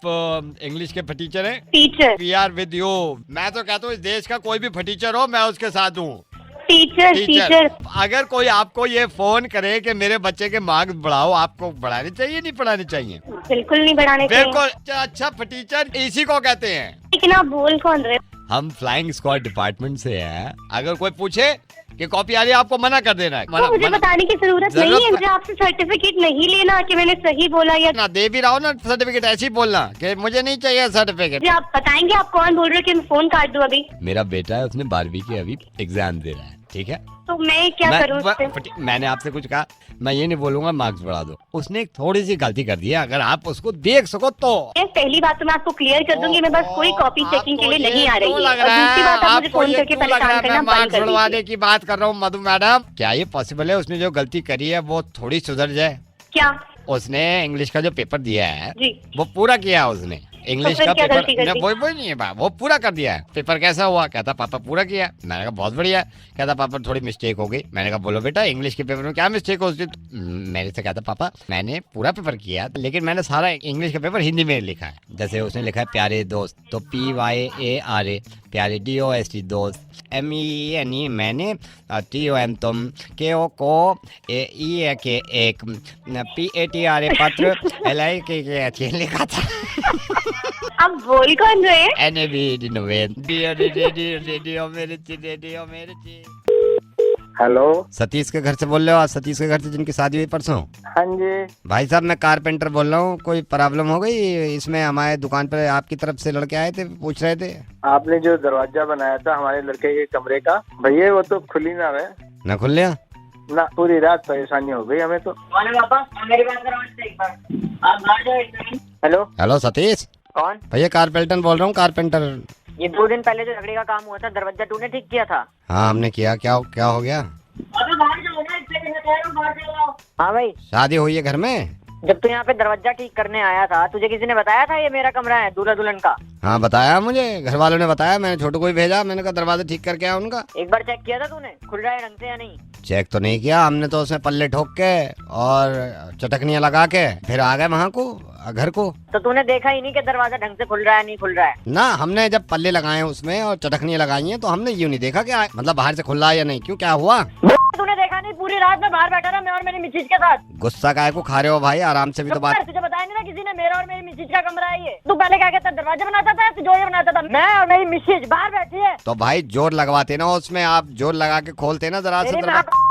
इंग्लिश के फटीचर हैं? Teacher. We are with you. मैं तो कहता हूँ इस देश का कोई भी फटीचर हो, मैं उसके साथ हूँ। टीचर। अगर कोई आपको ये फोन करे कि मेरे बच्चे के मार्क्स बढ़ाओ, आपको बढ़ाने चाहिए नहीं पढ़ाने चाहिए? बिल्कुल नहीं बढ़ाने चाहिए। बिल्कुल। अच्छा फटीचर इसी को कहते हैं। लेकिन आप बोल कौन रहे? हम फ्लाइंग स्क्वाड डिपार्टमेंट से हैं। अगर कोई पूछे कि कॉपी आ रही है, आपको मना कर देना है। तो मुझे बताने की जरूरत नहीं है। मुझे आपसे सर्टिफिकेट नहीं लेना कि मैंने सही बोला या ना दे भी रहा हूँ ना सर्टिफिकेट, ऐसे ही बोलना कि मुझे नहीं चाहिए सर्टिफिकेट। मुझे आप बताएंगे आप कौन बोल रहे हो कि मैं फोन काट दूं अभी? मेरा बेटा है, उसने 12वीं के अभी एग्जाम दे रहा है, ठीक है? तो मैं क्या करूं उससे? मैंने आपसे कुछ कहा? मैं ये नहीं बोलूंगा मार्क्स बढ़ा दो। उसने एक थोड़ी सी गलती कर दी है, अगर आप उसको देख सको तो। पहली बात तो मैं आपको क्लियर कर दूंगी, मैं बस कोई कॉपी चेकिंग के लिए नहीं आ रही। और दूसरी बात, आप मुझे फोन करके परेशान करना बंद कर बढ़वाने की बात कर रहा हूँ मधु मैडम। क्या ये पॉसिबल है उसने जो गलती करी है वो थोड़ी सुधर जाए? क्या? उसने इंग्लिश का जो पेपर दिया है जी, वो पूरा किया उसने। इंग्लिश तो का क्या पेपर गलती कर दी? वो नहीं है, वो पूरा कर दिया है। पेपर कैसा हुआ? कहता पापा पूरा किया। मैंने कहा बहुत बढ़िया। कहता पापा थोड़ी मिस्टेक हो गई। मैंने कहा बोलो बेटा इंग्लिश के पेपर में क्या मिस्टेक होती? मेरे से कहता पापा मैंने पूरा पेपर किया, लेकिन मैंने सारा इंग्लिश का पेपर हिंदी में लिखा है। जैसे उसने लिखा है प्यारे दोस्त, तो PYARA प्यारे, DOST दोस्त, MENE मैंने, TOM तुम, KO को, EA के एक, PATRA पत्र, LI के लिखा था। आप बोल कौन रहे हैं? हेलो, सतीश के घर से बोल रहे हो? आज सतीश के घर से जिनकी शादी हुई परसों? हाँ जी। भाई साहब मैं कारपेंटर बोल रहा हूँ। कोई प्रॉब्लम हो गई इसमें? हमारे दुकान पर आपकी तरफ से लड़के आए थे, पूछ रहे थे। आपने जो दरवाजा बनाया था हमारे लड़के के कमरे का, भैया वो तो खुली ना है ना खुल लिया ना, पूरी रात परेशानी हो गई हमें तो। मेरी बात करो एक बार, आप बाहर जाओ। हेलो हेलो सतीश, कौन? भैया कारपेंटर बोल रहा हूँ, कारपेंटर। ये 2 दिन पहले जो लकड़ी का काम हुआ था, दरवाजा तूने ठीक किया था? हाँ हमने किया। क्या हो गया? हाँ भाई, शादी हुई है घर में? जब तू यहाँ पे दरवाजा ठीक करने आया था, तुझे किसी ने बताया था ये मेरा कमरा है दूल्हा दुल्हन का? हाँ बताया मुझे, घर वालों ने बताया। मैंने छोटू को ही भेजा, मैंने कहा दरवाजा ठीक करके आया उनका। एक बार चेक किया था तूने खुल रहा है ढंग से या नहीं? चेक तो नहीं किया हमने, तो उसमें पल्ले ठोक के और चटकनियाँ लगा के फिर आ गए वहाँ को, घर को। तो तूने देखा ही नहीं कि दरवाजा ढंग से खुल रहा है नहीं खुल रहा है? ना, हमने जब पल्ले लगाए उसमें और चटकनियाँ लगाई हैं तो हमने यूँ नहीं देखा कि मतलब बाहर से खुल रहा है या नहीं। क्यों, क्या हुआ? तूने देखा नहीं? पूरी रात में बाहर बैठा रहा मैं और मेरी मिसेज के साथ। गुस्सा काहे को खा रहे हो भाई? आराम से भी तो बात। तुझे बताया नहीं ना किसी ने मेरा और मेरी मिसेज का कमरा है ये? तू पहले क्या कहता दरवाजा बनाता था, तिजोरी बनाता था? मैं और मेरी मिसेज बाहर बैठी है। तो भाई जोर लगवाते ना उसमें, आप जोर लगा के खोलते ना जरा से।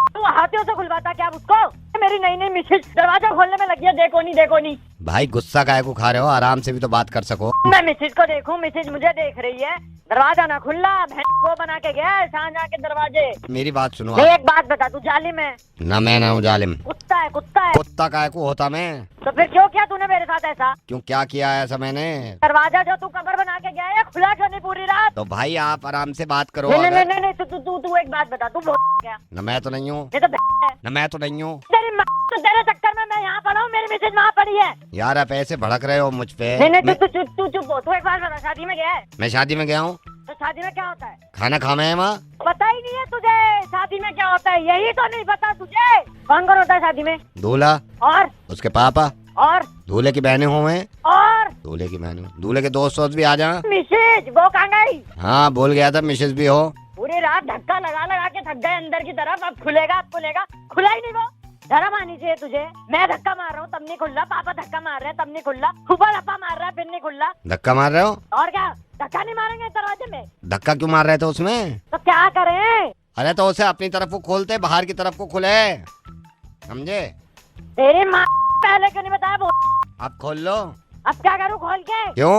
तू हाथों से खुलवाता क्या उसको? मेरी नई मिसेज दरवाजा खोलने में लगी है, देखो नहीं। भाई गुस्सा काहे को खा रहे हो, आराम से भी तो बात कर सको। मैं मिसेज को देखूं, मिसेज मुझे देख रही है, दरवाजा ना खुला, वो बना के गया है सांझा के दरवाजे। मेरी बात सुनो नहीं, आप। एक बात बता, तू जालिम है? ना मैं ना हूँ जालिम। कुत्ता है, कुत्ता है। कुत्ता काहे को होता मैं? तो फिर क्यों किया तूने मेरे साथ ऐसा? क्यों क्या किया है ऐसा मैंने? दरवाजा जो तू कबर बना के गया है खुला क्यों नहीं पूरी रात? तो भाई आप आराम से बात करो। नहीं अगर- नहीं नहीं, तू एक बात बता, तू क्या? ना मैं तो नहीं हूँ। ये तो है। ना मैं तो नहीं हूँ। तेरी माँ, तो तेरे चक्कर में मैं यहाँ पड़ा हूँ, मेरी मिसेज वहाँ पड़ी है। यार आप ऐसे भड़क रहे हो मुझ पे। नहीं नहीं, तू चुप हो। तू एक बात बता, शादी में गया है? मैं शादी में गया हूँ। तो शादी में क्या होता है? खाना खाना है वहाँ। पता ही नहीं है तुझे शादी में क्या होता है? यही तो नहीं पता तुझे। कौन कौन होता है शादी में? दूल्हा और उसके पापा और दूल्हे की बहनें हुए हैं। और दूल्हे की बहनें, दूल्हे के दोस्त भी आ जा। मिसेज वो कहाँ गई? हाँ बोल गया था मिसेज भी हो। पूरी रात धक्का लगा लगा के थक गए अंदर की तरफ, अब खुलेगा, अब खुलेगा, खुला ही नहीं वो। शर्म आनी चाहिए तुझे। मैं धक्का मार रहा हूँ तब नहीं खुल रहा, पापा धक्का मार रहे हैं तब नहीं खुल रहा, फूफा लपा मार रहा है फिर नहीं खुल रहा। धक्का मार रहे हो? और क्या, धक्का नहीं मारेंगे दरवाजे में? धक्का क्यों मार रहे थे उसमें? तो क्या करें? अरे तो उसे अपनी तरफ को खोलते, बाहर की तरफ को खुले, समझे? तेरी माँ पहले क्यों नहीं बताया? वो आप खोल लो। अब क्या करूँ खोल के? क्यों?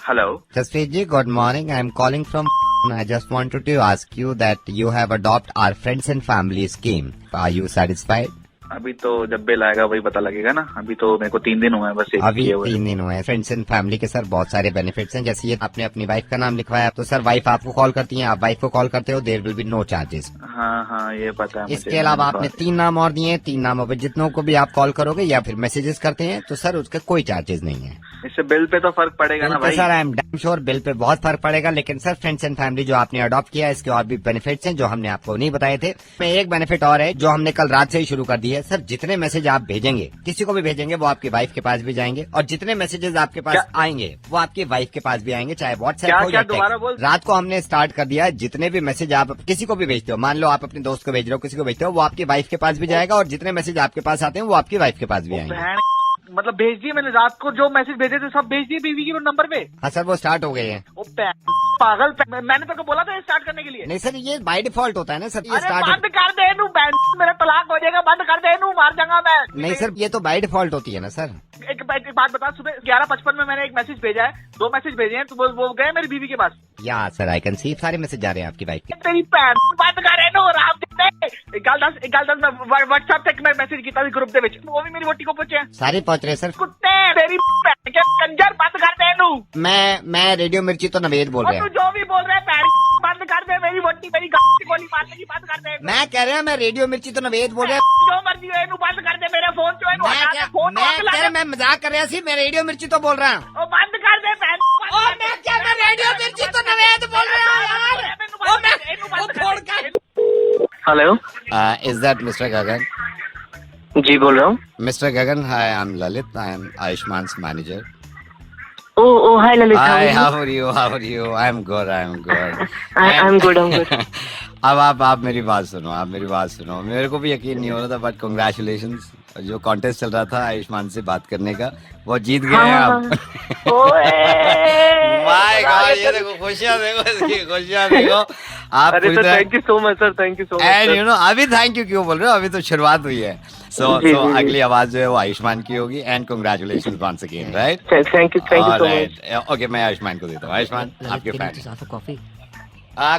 Hello. Jaspreet ji, good morning. I am calling from. I just wanted to ask you that you have adopted our friends and family scheme. Are you satisfied? अभी तो जब बिल आएगा वही पता लगेगा ना। अभी तो मेरे को 3 दिन हुए हैं बस एक अभी किए हुए। 3 दिन हुए हैं। फ्रेंड्स एंड फैमिली के सर बहुत सारे बेनिफिट्स हैं। जैसे ये आपने अपनी वाइफ का नाम लिखवाया तो सर वाइफ आपको कॉल करती है, आप वाइफ को कॉल करते हो, there will be no charges. हाँ हाँ ये पता है मुझे। इसके अलावा आपने 3 नाम और दिए हैं। 3 नामों पे जितनों को भी आप कॉल करोगे या फिर मैसेजेस करते हैं तो सर उसका कोई चार्जेस नहीं है। इससे बिल पे तो फर्क पड़ेगा ना भाई। Sir I am damn sure bill pay बहुत फर्क पड़ेगा, लेकिन सर फ्रेंड्स एंड फैमिली जो आपने अडॉप्ट किया है इसके और भी बेनिफिट्स हैं जो हमने आपको नहीं बताए थे। में एक बेनिफिट और है जो हमने कल रात से ही शुरू कर दी है। सर जितने मैसेज आप भेजेंगे, किसी को भी भेजेंगे, वो आपकी वाइफ के पास भी जाएंगे, और जितने मैसेजेस आपके पास आएंगे वो आपकी वाइफ के पास भी आएंगे, चाहे व्हाट्सएप हो या टेक्स्ट। रात को हमने स्टार्ट कर दिया है, जितने भी मैसेज आप किसी को भी भेजते हो, मान लो आप अपने दोस्त को भेज रहे हो, किसी को भेजते हो, वो आपकी वाइफ के पास भी जाएगा, और जितने मैसेज आपके पास आते हैं वो आपकी वाइफ के पास भी आएंगे। मतलब भेज दिए मैंने रात को जो मैसेज भेजे थे सब भेज दिए बीवी के नंबर पे। हाँ सर वो स्टार्ट हो गए हैं। पागल मैंने तेरे को बोला था स्टार्ट करने के लिए। नहीं सर ये बाय डिफॉल्ट होता है ना सर, ये स्टार्ट। बंद कर दे नू, मेरा तलाक हो जाएगा, बंद कर दे नू, मार जाऊंगा मैं। नहीं सर ये तो बाय डिफॉल्ट होती है ना सर। एक बात बता, सुबह 11:55 में मैंने एक मैसेज भेजा है, 2 मैसेज भेजे हैं, तो वो गए मेरी बीवी के पास। या सर आई कैन सी सारे मैसेज जा रहे हैं आपकी वाइफ के। तेरी बंद कर नू राम दे। गल दस मैं व्हाट्सएप तक मैं मैसेज किया ग्रुप दे विच, वो भी मेरी वोटी को पहुंचे सारे पहुंच रहे सर। कुत्ते तेरी के कंजर बंद कर दे नू। मैं रेडियो मिर्ची तो नवेद बोल रहे हैं। जो भी बोल रहा है बंद कर दे, मेरी वोटी मेरी गोली मारने की बंद कर दे। मैं कह रहा हूँ मैं रेडियो मिर्ची तो नवेद बोल रहा है। जो मर्जी हो इनू बंद कर दे, मेरे फोन जो इनू हटा दे, फोन मैं मजाक कर रहा सी, मैं रेडियो मिर्ची तो बोल रहा हूँ। बंद कर दे और मैं क्या, मैं रेडियो मिर्ची तो नवेद बोल रहा हूँ यार। हेलो, इज दैट मिस्टर गगन? जी बोल रहा हूँ। Mister Gagan, hi I am Lalit, I am Ayushman manager. Oh, hi Lalit. Hi, how are you? How are you? I'm good. I'm good. I'm good. I'm good. अब आप मेरी बात सुनो, मेरे को भी यकीन नहीं हो रहा था, बट कॉन्ग्रेचुलेशंस। जो कॉन्टेस्ट चल रहा था आयुष्मान से बात करने का, वो जीत गए हैं आप। माय गॉड, ये देखो खुशियाँ देखो, इसकी खुशियाँ देखो आप। अरे sir thank you so much sir, thank you so much. And you know अभी थैंक यू क्यों बोल रहे हो, अभी तो शुरुआत हुई है। सो अगली आवाज जो है वो आयुष्मान की होगी। And congratulations once again, right? Thank you so much. Okay मैं आयुष्मान को देता हूँ। आयुष्मान आपके फैन। कॉफी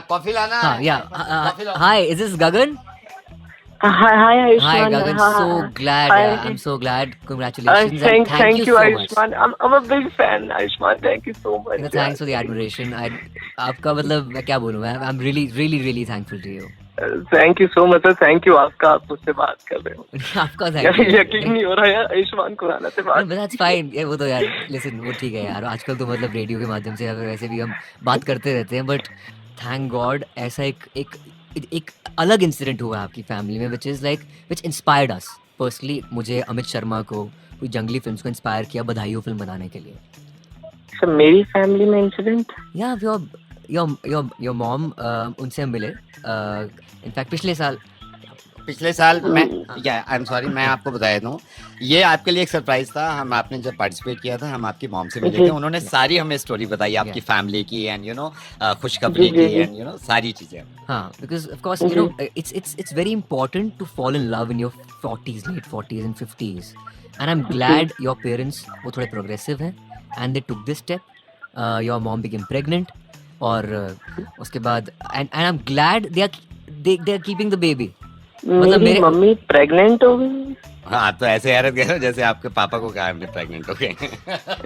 कॉफी लाना। Hi, is this Gagan? Hi Ayushman. Hi Gagan, I'm so glad. Congratulations. Thank you so much. Ayushman. I'm a big fan Ayushman. Thank you so much. Thanks for the admiration. आपका मतलब मैं क्या बोलूँ, I'm really thankful to you. Thank you so much sir, thank you आपका, आप मुझसे बात कर रहे हो। आपका थैंक यू। यकीन नहीं हो रहा यार आयुष्मान खुराना से बात। That's fine. वो तो यार लिसन, वो ठीक है यार, आजकल तो मतलब रेडियो के माध्यम से वैसे भी हम बात करते रहते हैं, बट थैंक गॉड ऐसा एक अलग इंसिडेंट हुआ आपकी फैमिली में विच इंस्पायर्ड अस पर्सनली। मुझे अमित शर्मा को कोई जंगली फिल्म्स को इंस्पायर किया बधाई हो फिल्म बनाने के लिए। सर मेरी फैमिली में इंसिडेंट? या योर मॉम, उनसे हम मिले इनफैक्ट पिछले साल, पिछले साल मैं आई एम सॉरी, मैं आपको बता दूं, ये आपके लिए एक सरप्राइज था। हम आपने जब पार्टिसिपेट किया था, हम आपकी मॉम से मिले थे, उन्होंने सारी हमें स्टोरी बताई आपकी फैमिली की एंड यू नो खुशखबरी की एंड यू नो सारी चीजें। हाँ, because of course you know it's very important to fall in love in your 40s, late 40s and 50s, and I'm glad your parents वो थोड़े progressive हैं and they took this step. Your mom became pregnant और उसके बाद and I'm glad they are keeping the baby. मतलब मेरी mummy pregnant हो गई। हाँ, तो ऐसे हैरत कह रहे हो जैसे आपके पापा को कहा हमने प्रेग्नेंट हो गए।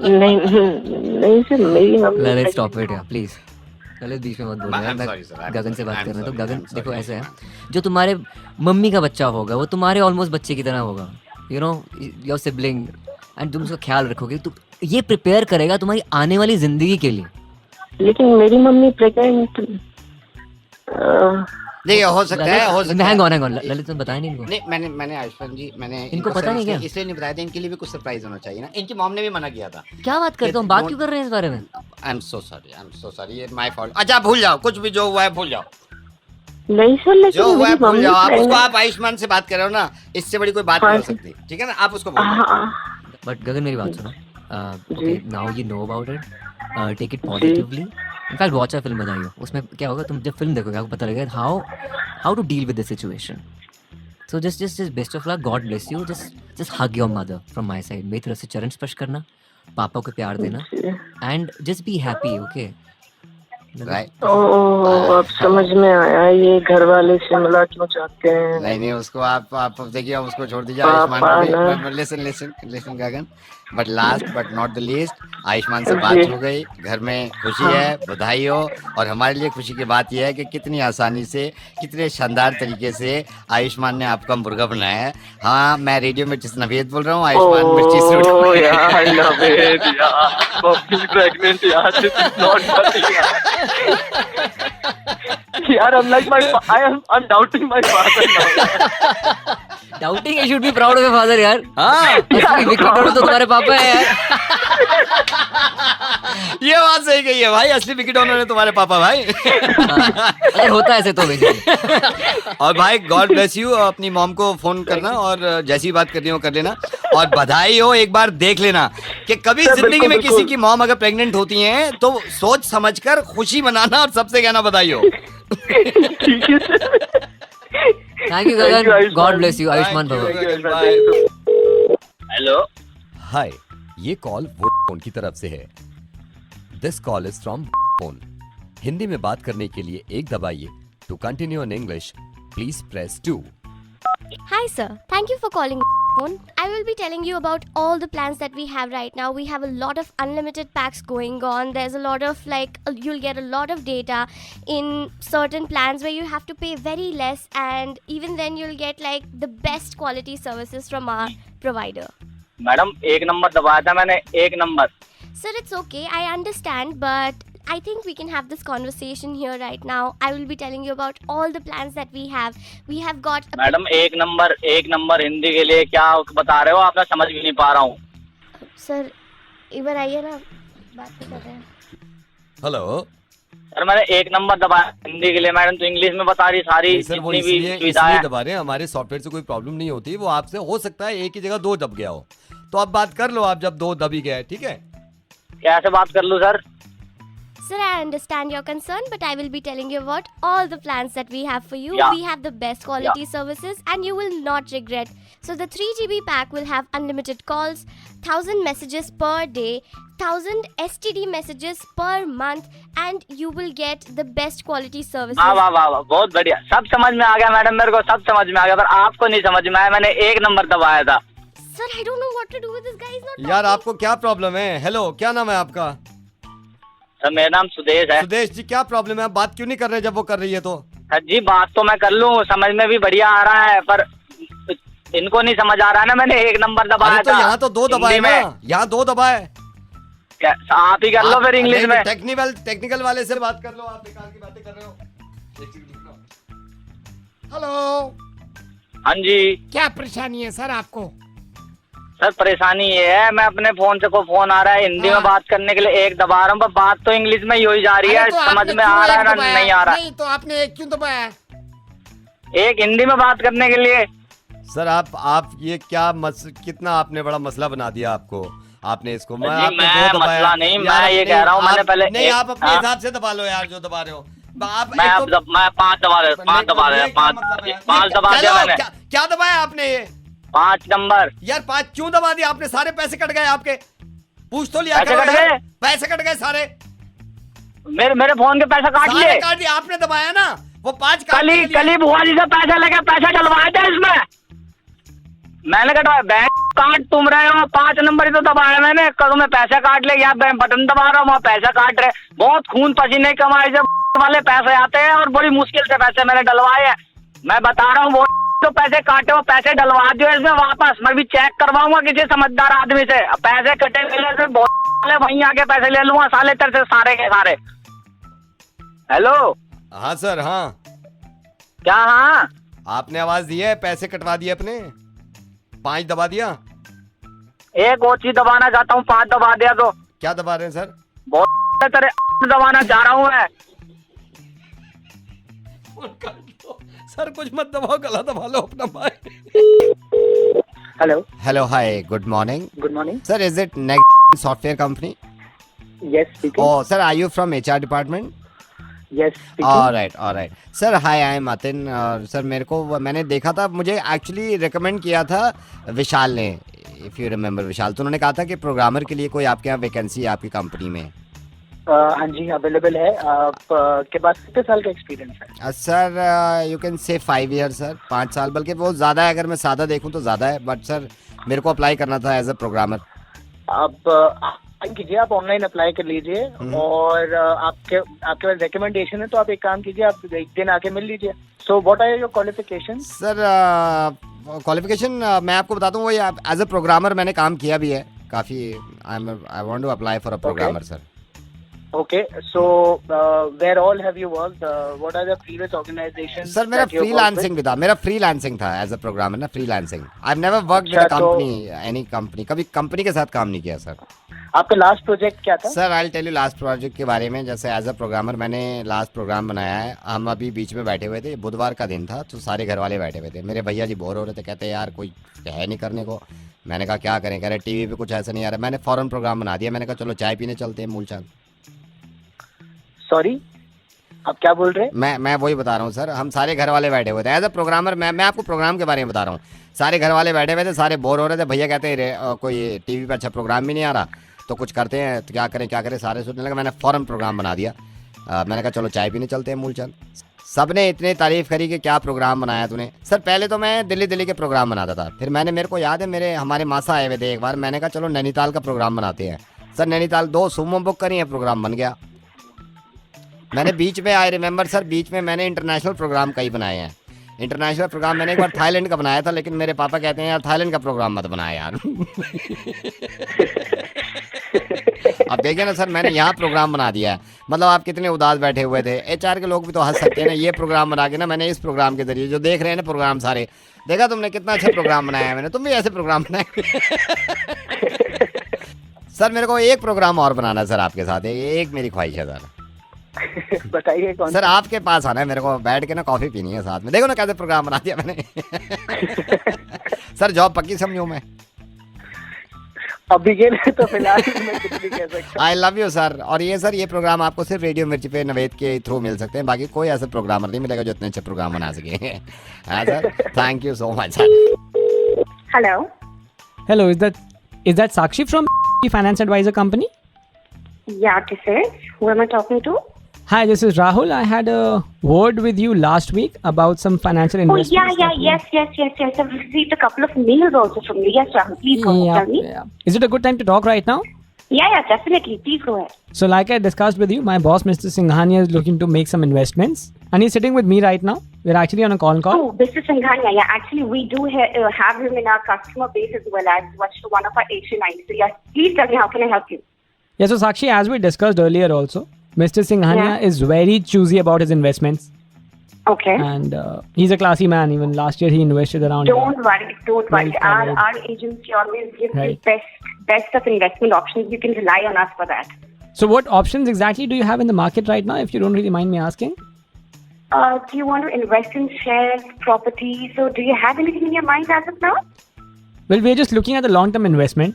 नहीं सर, मेरी मम्मी। ललित स्टॉप इट यार प्लीज, ललित बीच में मत बोलो यार, मैं गगन से बात कर रहा हूँ। तो गगन देखो ऐसे है, जो तुम्हारे मम्मी का बच्चा होगा वो तुम्हारे ऑलमोस्ट बच्चे की तरह होगा, you know your sibling, and तुम उसका ख्याल रखोगे तो ये प्रिपेयर करेगा तुम्हारी आने वाली जिंदगी के लिए। लेकिन मेरी मम्मी प्रेग्नेंट नहीं हो सकता है, हो सकता है। हैंग ऑन ललित तुम बताया नहीं इनको? नहीं, मैंने आयुष्मान जी, मैंने इनको पता नहीं क्या? इसलिए नहीं बताया था, इनके लिए भी कुछ सरप्राइज होना चाहिए ना। इनकी मॉम ने भी मना किया था। क्या बात करते हो, हम बात क्यों कर रहे हैं इस बारे में? आई एम सो सॉरी, ये माय फॉल्ट। अच्छा भूल जाओ, कुछ भी जो हुआ है भूल जाओ। नहीं सर, लेकिन जो हुआ है भूल जाओ। आप उसको, प्रेग्नेंट। आप आयुष्मान से बात कर रहे हो ना, इससे बड़ी कोई बात नहीं हो सकती, ठीक है ना? आप उसको भूल जाओ। बट गगन मेरी बात सुनो, okay, now you know about it, take it positively. In fact, watch a film बताइए, उसमें क्या होगा, तुम जब फिल्म देखोगे आपको पता लगेगा how to deal with the situation. So just best of luck, God bless you. Just hug your mother from my side. मेरी तरफ से चरण स्पर्श करना, पापा को प्यार देना, and just be happy, okay? Right. अब समझ में आया, ये घर वाले से मिला क्यों चाहते हैं। नहीं, उसको आप देखिए, उसको छोड़ दीजिए। आयुष्मान को listen Gagan, but last but not the least, Ayushman से बात हो गई, घर में खुशी है, बधाई हो। और हमारे लिए खुशी की बात यह है कि कितनी आसानी से, कितने शानदार तरीके से आयुष्मान ने आपका मुर्गा बनाया है। हाँ, मैं रेडियो मिर्ची से नवेद बोल रहा हूँ। आयुष्मान मिर्ची से यार, I'm doubting my father now. Doubting, you should be proud of your father यार। हाँ, विकी डोनर तो तुम्हारे पापा है यार। ये बात सही कही है भाई, असली विकी डोनर है तुम्हारे पापा भाई। अगर होता है ऐसे तो और भाई गॉड ब्लेस यू, अपनी मॉम को फोन करना और जैसी बात करनी हो कर लेना। और बधाई हो, एक बार देख लेना कि कभी जिंदगी में किसी की मॉम अगर प्रेग्नेंट होती हैं तो सोच समझकर खुशी मनाना और सबसे कहना बधाई हो। Thank you Gagan, God bless you Ayushman भगवान। हेलो, हाय, ये कॉल वोडाफोन की तरफ से है। This call is from Vodafone. Hindi में बात करने के लिए 1 दबाइए। To continue in English please press 2। Hi sir, thank you for calling phone. I will be telling you about all the plans that we have right now. We have a lot of unlimited packs going on. There's a lot of you'll get a lot of data in certain plans where you have to pay very less, and even then you'll get like the best quality services from our provider. Madam 1 number दबाया था मैंने, 1 number. Sir, it's okay. I understand, but I think we can have this conversation here right now. I will be telling you about all the plans that we have. We have got madam 1 number Hindi के लिए क्या बता रहे हो आप? मैं समझ भी नहीं पा रहा हूँ। सर इधर आइए ना, बात तो कर रहे हैं। हेलो सर, मैंने 1 नंबर दबाया हिंदी के लिए, मैडम तो इंग्लिश में बता रही सारी सर, वो जितनी भी इसलिए सुविधाएं हैं। दबा रहे हैं। हमारे सॉफ्टवेयर से कोई प्रॉब्लम नहीं होती, वो आपसे हो सकता है एक ही जगह 2 दब गया हो, तो आप बात कर लो। आप जब 2 दबी गया है, ठीक है? कैसे बात कर लूँ sir? Sir, I understand your concern, but I will be telling you about all the plans that we have for you. Yeah. We have the best quality services and you will not regret. So the 3GB pack will have unlimited calls, 1000 messages per day, 1000 STD messages per month, and you will get the best quality services. वाह, बहुत बढ़िया, सब समझ में आ गया madam, मेरे को सब समझ में आ गया, पर आपको नहीं समझ में आया। मैंने 1 नंबर दबाया था। Sir, I don't know what to do with this guy. He's not यार आपको क्या प्रॉब्लम है? हेलो, क्या नाम है आपका? सर मेरा नाम सुदेश है। सुदेश जी, क्या प्रॉब्लम है? आप बात क्यों नहीं कर रहे जब वो कर रही है तो? सर जी, बात तो मैं कर लूँ, समझ में भी बढ़िया आ रहा है, पर इनको नहीं समझ आ रहा है ना। मैंने 1 नंबर दबाया तो था। यहाँ तो 2 दबाए ना, यहाँ 2 दबाए। आप ही कर लो फिर इंग्लिश में। टेक्निकल वाले से बात कर लो, आप बेकार की बातें कर रहे हो। हेलो, हाँ जी, क्या परेशानी है सर आपको? सर परेशानी ये है, मैं अपने फोन से को फोन आ रहा है हिंदी में बात करने के लिए 1 दबा रहा हूँ, पर बात तो इंग्लिश में ही हो जा रही है। तो समझ में आ रहा है ना नहीं आ रहा? नहीं, तो आपने 1 क्यों दबाया? एक हिंदी में बात करने के लिए। सर आप ये क्या कितना आपने बड़ा मसला बना दिया आपको, आपने इसको। जी, आपने मैं दो दबाया। मसला नहीं, यार, मैं ये कह रहा हूँ, मैंने पहले नहीं, आप अपने हाँ। हिसाब से दबा लो यार, जो दबा रहे हो। आप मैं एक तो- मैं 5 दबा रहे, 5 दबा रहे, 5 दबा दिया मैंने। क्या दबाया आपने ये? 5 नंबर। यार 5 क्यों दबा दिया आपने? सारे पैसे कट गए आपके। पूछ तो लिया पैसे करो कट यार। गए? पैसे कट गए सारे। मेरे फोन के पैसे काट सारे लिए। काट दिए आपने, दबाया ना वो 5 कली बुआ जी से पैसे लेके पैसे डलवाए थे इसमें, मैंने कटवाया। बैंक काट तुम रहे हो, 5 नंबर ही तो दबाया मैंने। कल में पैसे काट ले, या बटन दबा रहा हूँ, वहाँ पैसा काट रहे। बहुत खून पसीने कमाई से वाले पैसे आते हैं, और बड़ी मुश्किल से पैसे मैंने डलवाए हैं। मैं बता रहा हूँ, वो तो पैसे काटे हो, पैसे डलवा दियो इसमें वापस। मैं भी चेक करवाऊंगा किसी समझदार आदमी से। पैसे कटे मिले से बहुत वहीं आके पैसे ले लूंगा साले तेरे से सारे के सारे। हेलो। हाँ सर, हाँ क्या? हाँ आपने आवाज दी है, पैसे कटवा दिए अपने, 5 दबा दिया। एक और चीज दबाना चाहता हूँ, 5 दबा दिया तो। क्या दबा रहे हैं सर? बहुत तेरे दबाना चाह रहा हूँ मैं। सर कुछ मत दबाओ, गला दबा लो अपना भाई। Hello hello, hi, good morning. Good morning sir, is it next software company? Yes speaking. Oh, sir, are you from HR department? Yes All right. Sir, hi, I am Atin. Sir मेरे को मैंने देखा था, मुझे actually recommend किया था विशाल ने, if you remember विशाल। तो उन्होंने कहा था कि प्रोग्रामर के लिए कोई आपके यहाँ वैकेंसी है आपकी कंपनी में। हाँ जी, अवेलेबल है। आप के पास कितने साल का एक्सपीरियंस है? Sir you can say 5 year sir, 5 साल, बल्कि वो ज़्यादा है, अगर मैं सादा देखूँ तो ज़्यादा है। बट सर मेरे को अप्लाई करना था एज अ प्रोग्रामर। आप कीजिए, आप ऑनलाइन अप्लाई कर लीजिए, और आपके पास रिकमेंडेशन है तो आप एक काम कीजिए, आप एक दिन आके मिल लीजिए। So what are your qualification? Sir qualification मैं आपको बताता हूँ, वो एज अ प्रोग्रामर मैंने काम किया भी है काफ़ी। I want to apply for a programmer sir. Okay, so where all have you worked? What are the previous organizations? Sir मेरा फ्रीलांसिंग भी था, मेरा फ्रीलांसिंग था एज अ प्रोग्रामर ना, freelancing. I have never worked with a company, any company, कभी company के साथ काम नहीं किया सर। आपका लास्ट प्रोजेक्ट क्या था? Sir I will tell you last project के बारे में। जैसे एज अ प्रोग्रामर मैंने लास्ट प्रोग्राम बनाया है। हम अभी बीच में बैठे हुए थे, बुधवार का दिन था, तो सारे घर वाले बैठे हुए थे। मेरे भैया जी बोर हो रहे थे, कहते यार कोई है नहीं करने को। मैंने कहा क्या करें, कह रहे टीवी पे कुछ ऐसा नहीं आ रहा। मैंने फौरन प्रोग्राम बना दिया, मैंने कहा चलो चाय पीने चलते हैं मूलचंद। सॉरी, आप क्या बोल रहे हैं? मैं वही बता रहा हूँ सर, हम सारे घर वाले बैठे हुए थे एज अ प्रोग्रामर। मैं आपको प्रोग्राम के बारे में बता रहा हूँ। सारे घर वाले बैठे हुए थे, सारे बोर हो रहे थे। भैया कहते हैं कोई टीवी पे अच्छा प्रोग्राम भी नहीं आ रहा, तो कुछ करते हैं, तो क्या करें। सारे सोचने लगे, मैंने फौरन प्रोग्राम बना दिया। मैंने कहा चलो चाय पीने चलते हैं मूलचंद। सबने इतनी तारीफ करी कि क्या प्रोग्राम बनाया तूने। सर पहले तो मैं दिल्ली के प्रोग्राम बनाता था, फिर मेरे को याद है हमारे मासा आए हुए थे एक बार। मैंने कहा चलो नैनीताल का प्रोग्राम बनाते हैं। सर नैनीताल 2 सुमो बुक करी है, प्रोग्राम बन गया। मैंने बीच में, आई रिमेंबर सर, बीच में मैंने इंटरनेशनल प्रोग्राम कई बनाए हैं। इंटरनेशनल प्रोग्राम मैंने एक बार थाईलैंड का बनाया था, लेकिन मेरे पापा कहते हैं यार थाईलैंड का प्रोग्राम मत बनाया यार। अब देखिए ना सर, मैंने यहाँ प्रोग्राम बना दिया है। मतलब आप कितने उदास बैठे हुए थे। HR के लोग भी तो हंस सकते हैं ना। ये प्रोग्राम बना के ना, मैंने इस प्रोग्राम के जरिए, जो देख रहे हैं ना प्रोग्राम सारे, देखा तुमने कितना अच्छा प्रोग्राम बनाया है मैंने, तुम भी ऐसे प्रोग्राम बनाए। सर मेरे को एक प्रोग्राम और बनाना है सर आपके साथ, एक मेरी ख्वाहिश है सर। बताइए कौन? सर आपके पास आना है मेरे को, बैठ के ना कॉफी पीनी है साथ में। देखो ना कैसे प्रोग्राम बना दिया मैंने। सर जॉब पक्की समझो मैं अभी के लिए तो फिलहाल मैं कुछ नहीं कह सकता। I love you sir. और ये सर, ये प्रोग्राम आपको सिर्फ रेडियो मिर्ची पे नवेद के थ्रू मिल सकते हैं, बाकी कोई ऐसा प्रोग्रामर नहीं मिलेगा जो इतने अच्छे प्रोग्राम बना सके। हाँ sir, thank you so much sir. Hello, is that Sakshi from Finance Advisor Company? Yeah, this is. Who am I talking to? Hi, this is Rahul. I had a word with you last week about some financial investments. Yes. I've received a couple of mails also from you. Yes, Rahul, please go ahead. Tell me. Yeah. Is it a good time to talk right now? Yeah, definitely. Please go ahead. So like I discussed with you, my boss, Mr. Singhania, is looking to make some investments. And he's sitting with me right now. We're actually on a call. Oh, Mr. Singhania. Yeah, actually, we do have him in our customer base as well as one of our HNIs. So, yes, please tell me, how can I help you? Yeah, so Sakshi, as we discussed earlier also, Mr. Singhania is very choosy about his investments. Okay. And he's a classy man. Even last year, he invested around... Don't worry. Our agency always gives you best of investment options. You can rely on us for that. So what options exactly do you have in the market right now, if you don't really mind me asking? Do you want to invest in shares, property? So do you have anything in your mind as of now? Well, we're just looking at the long-term investment.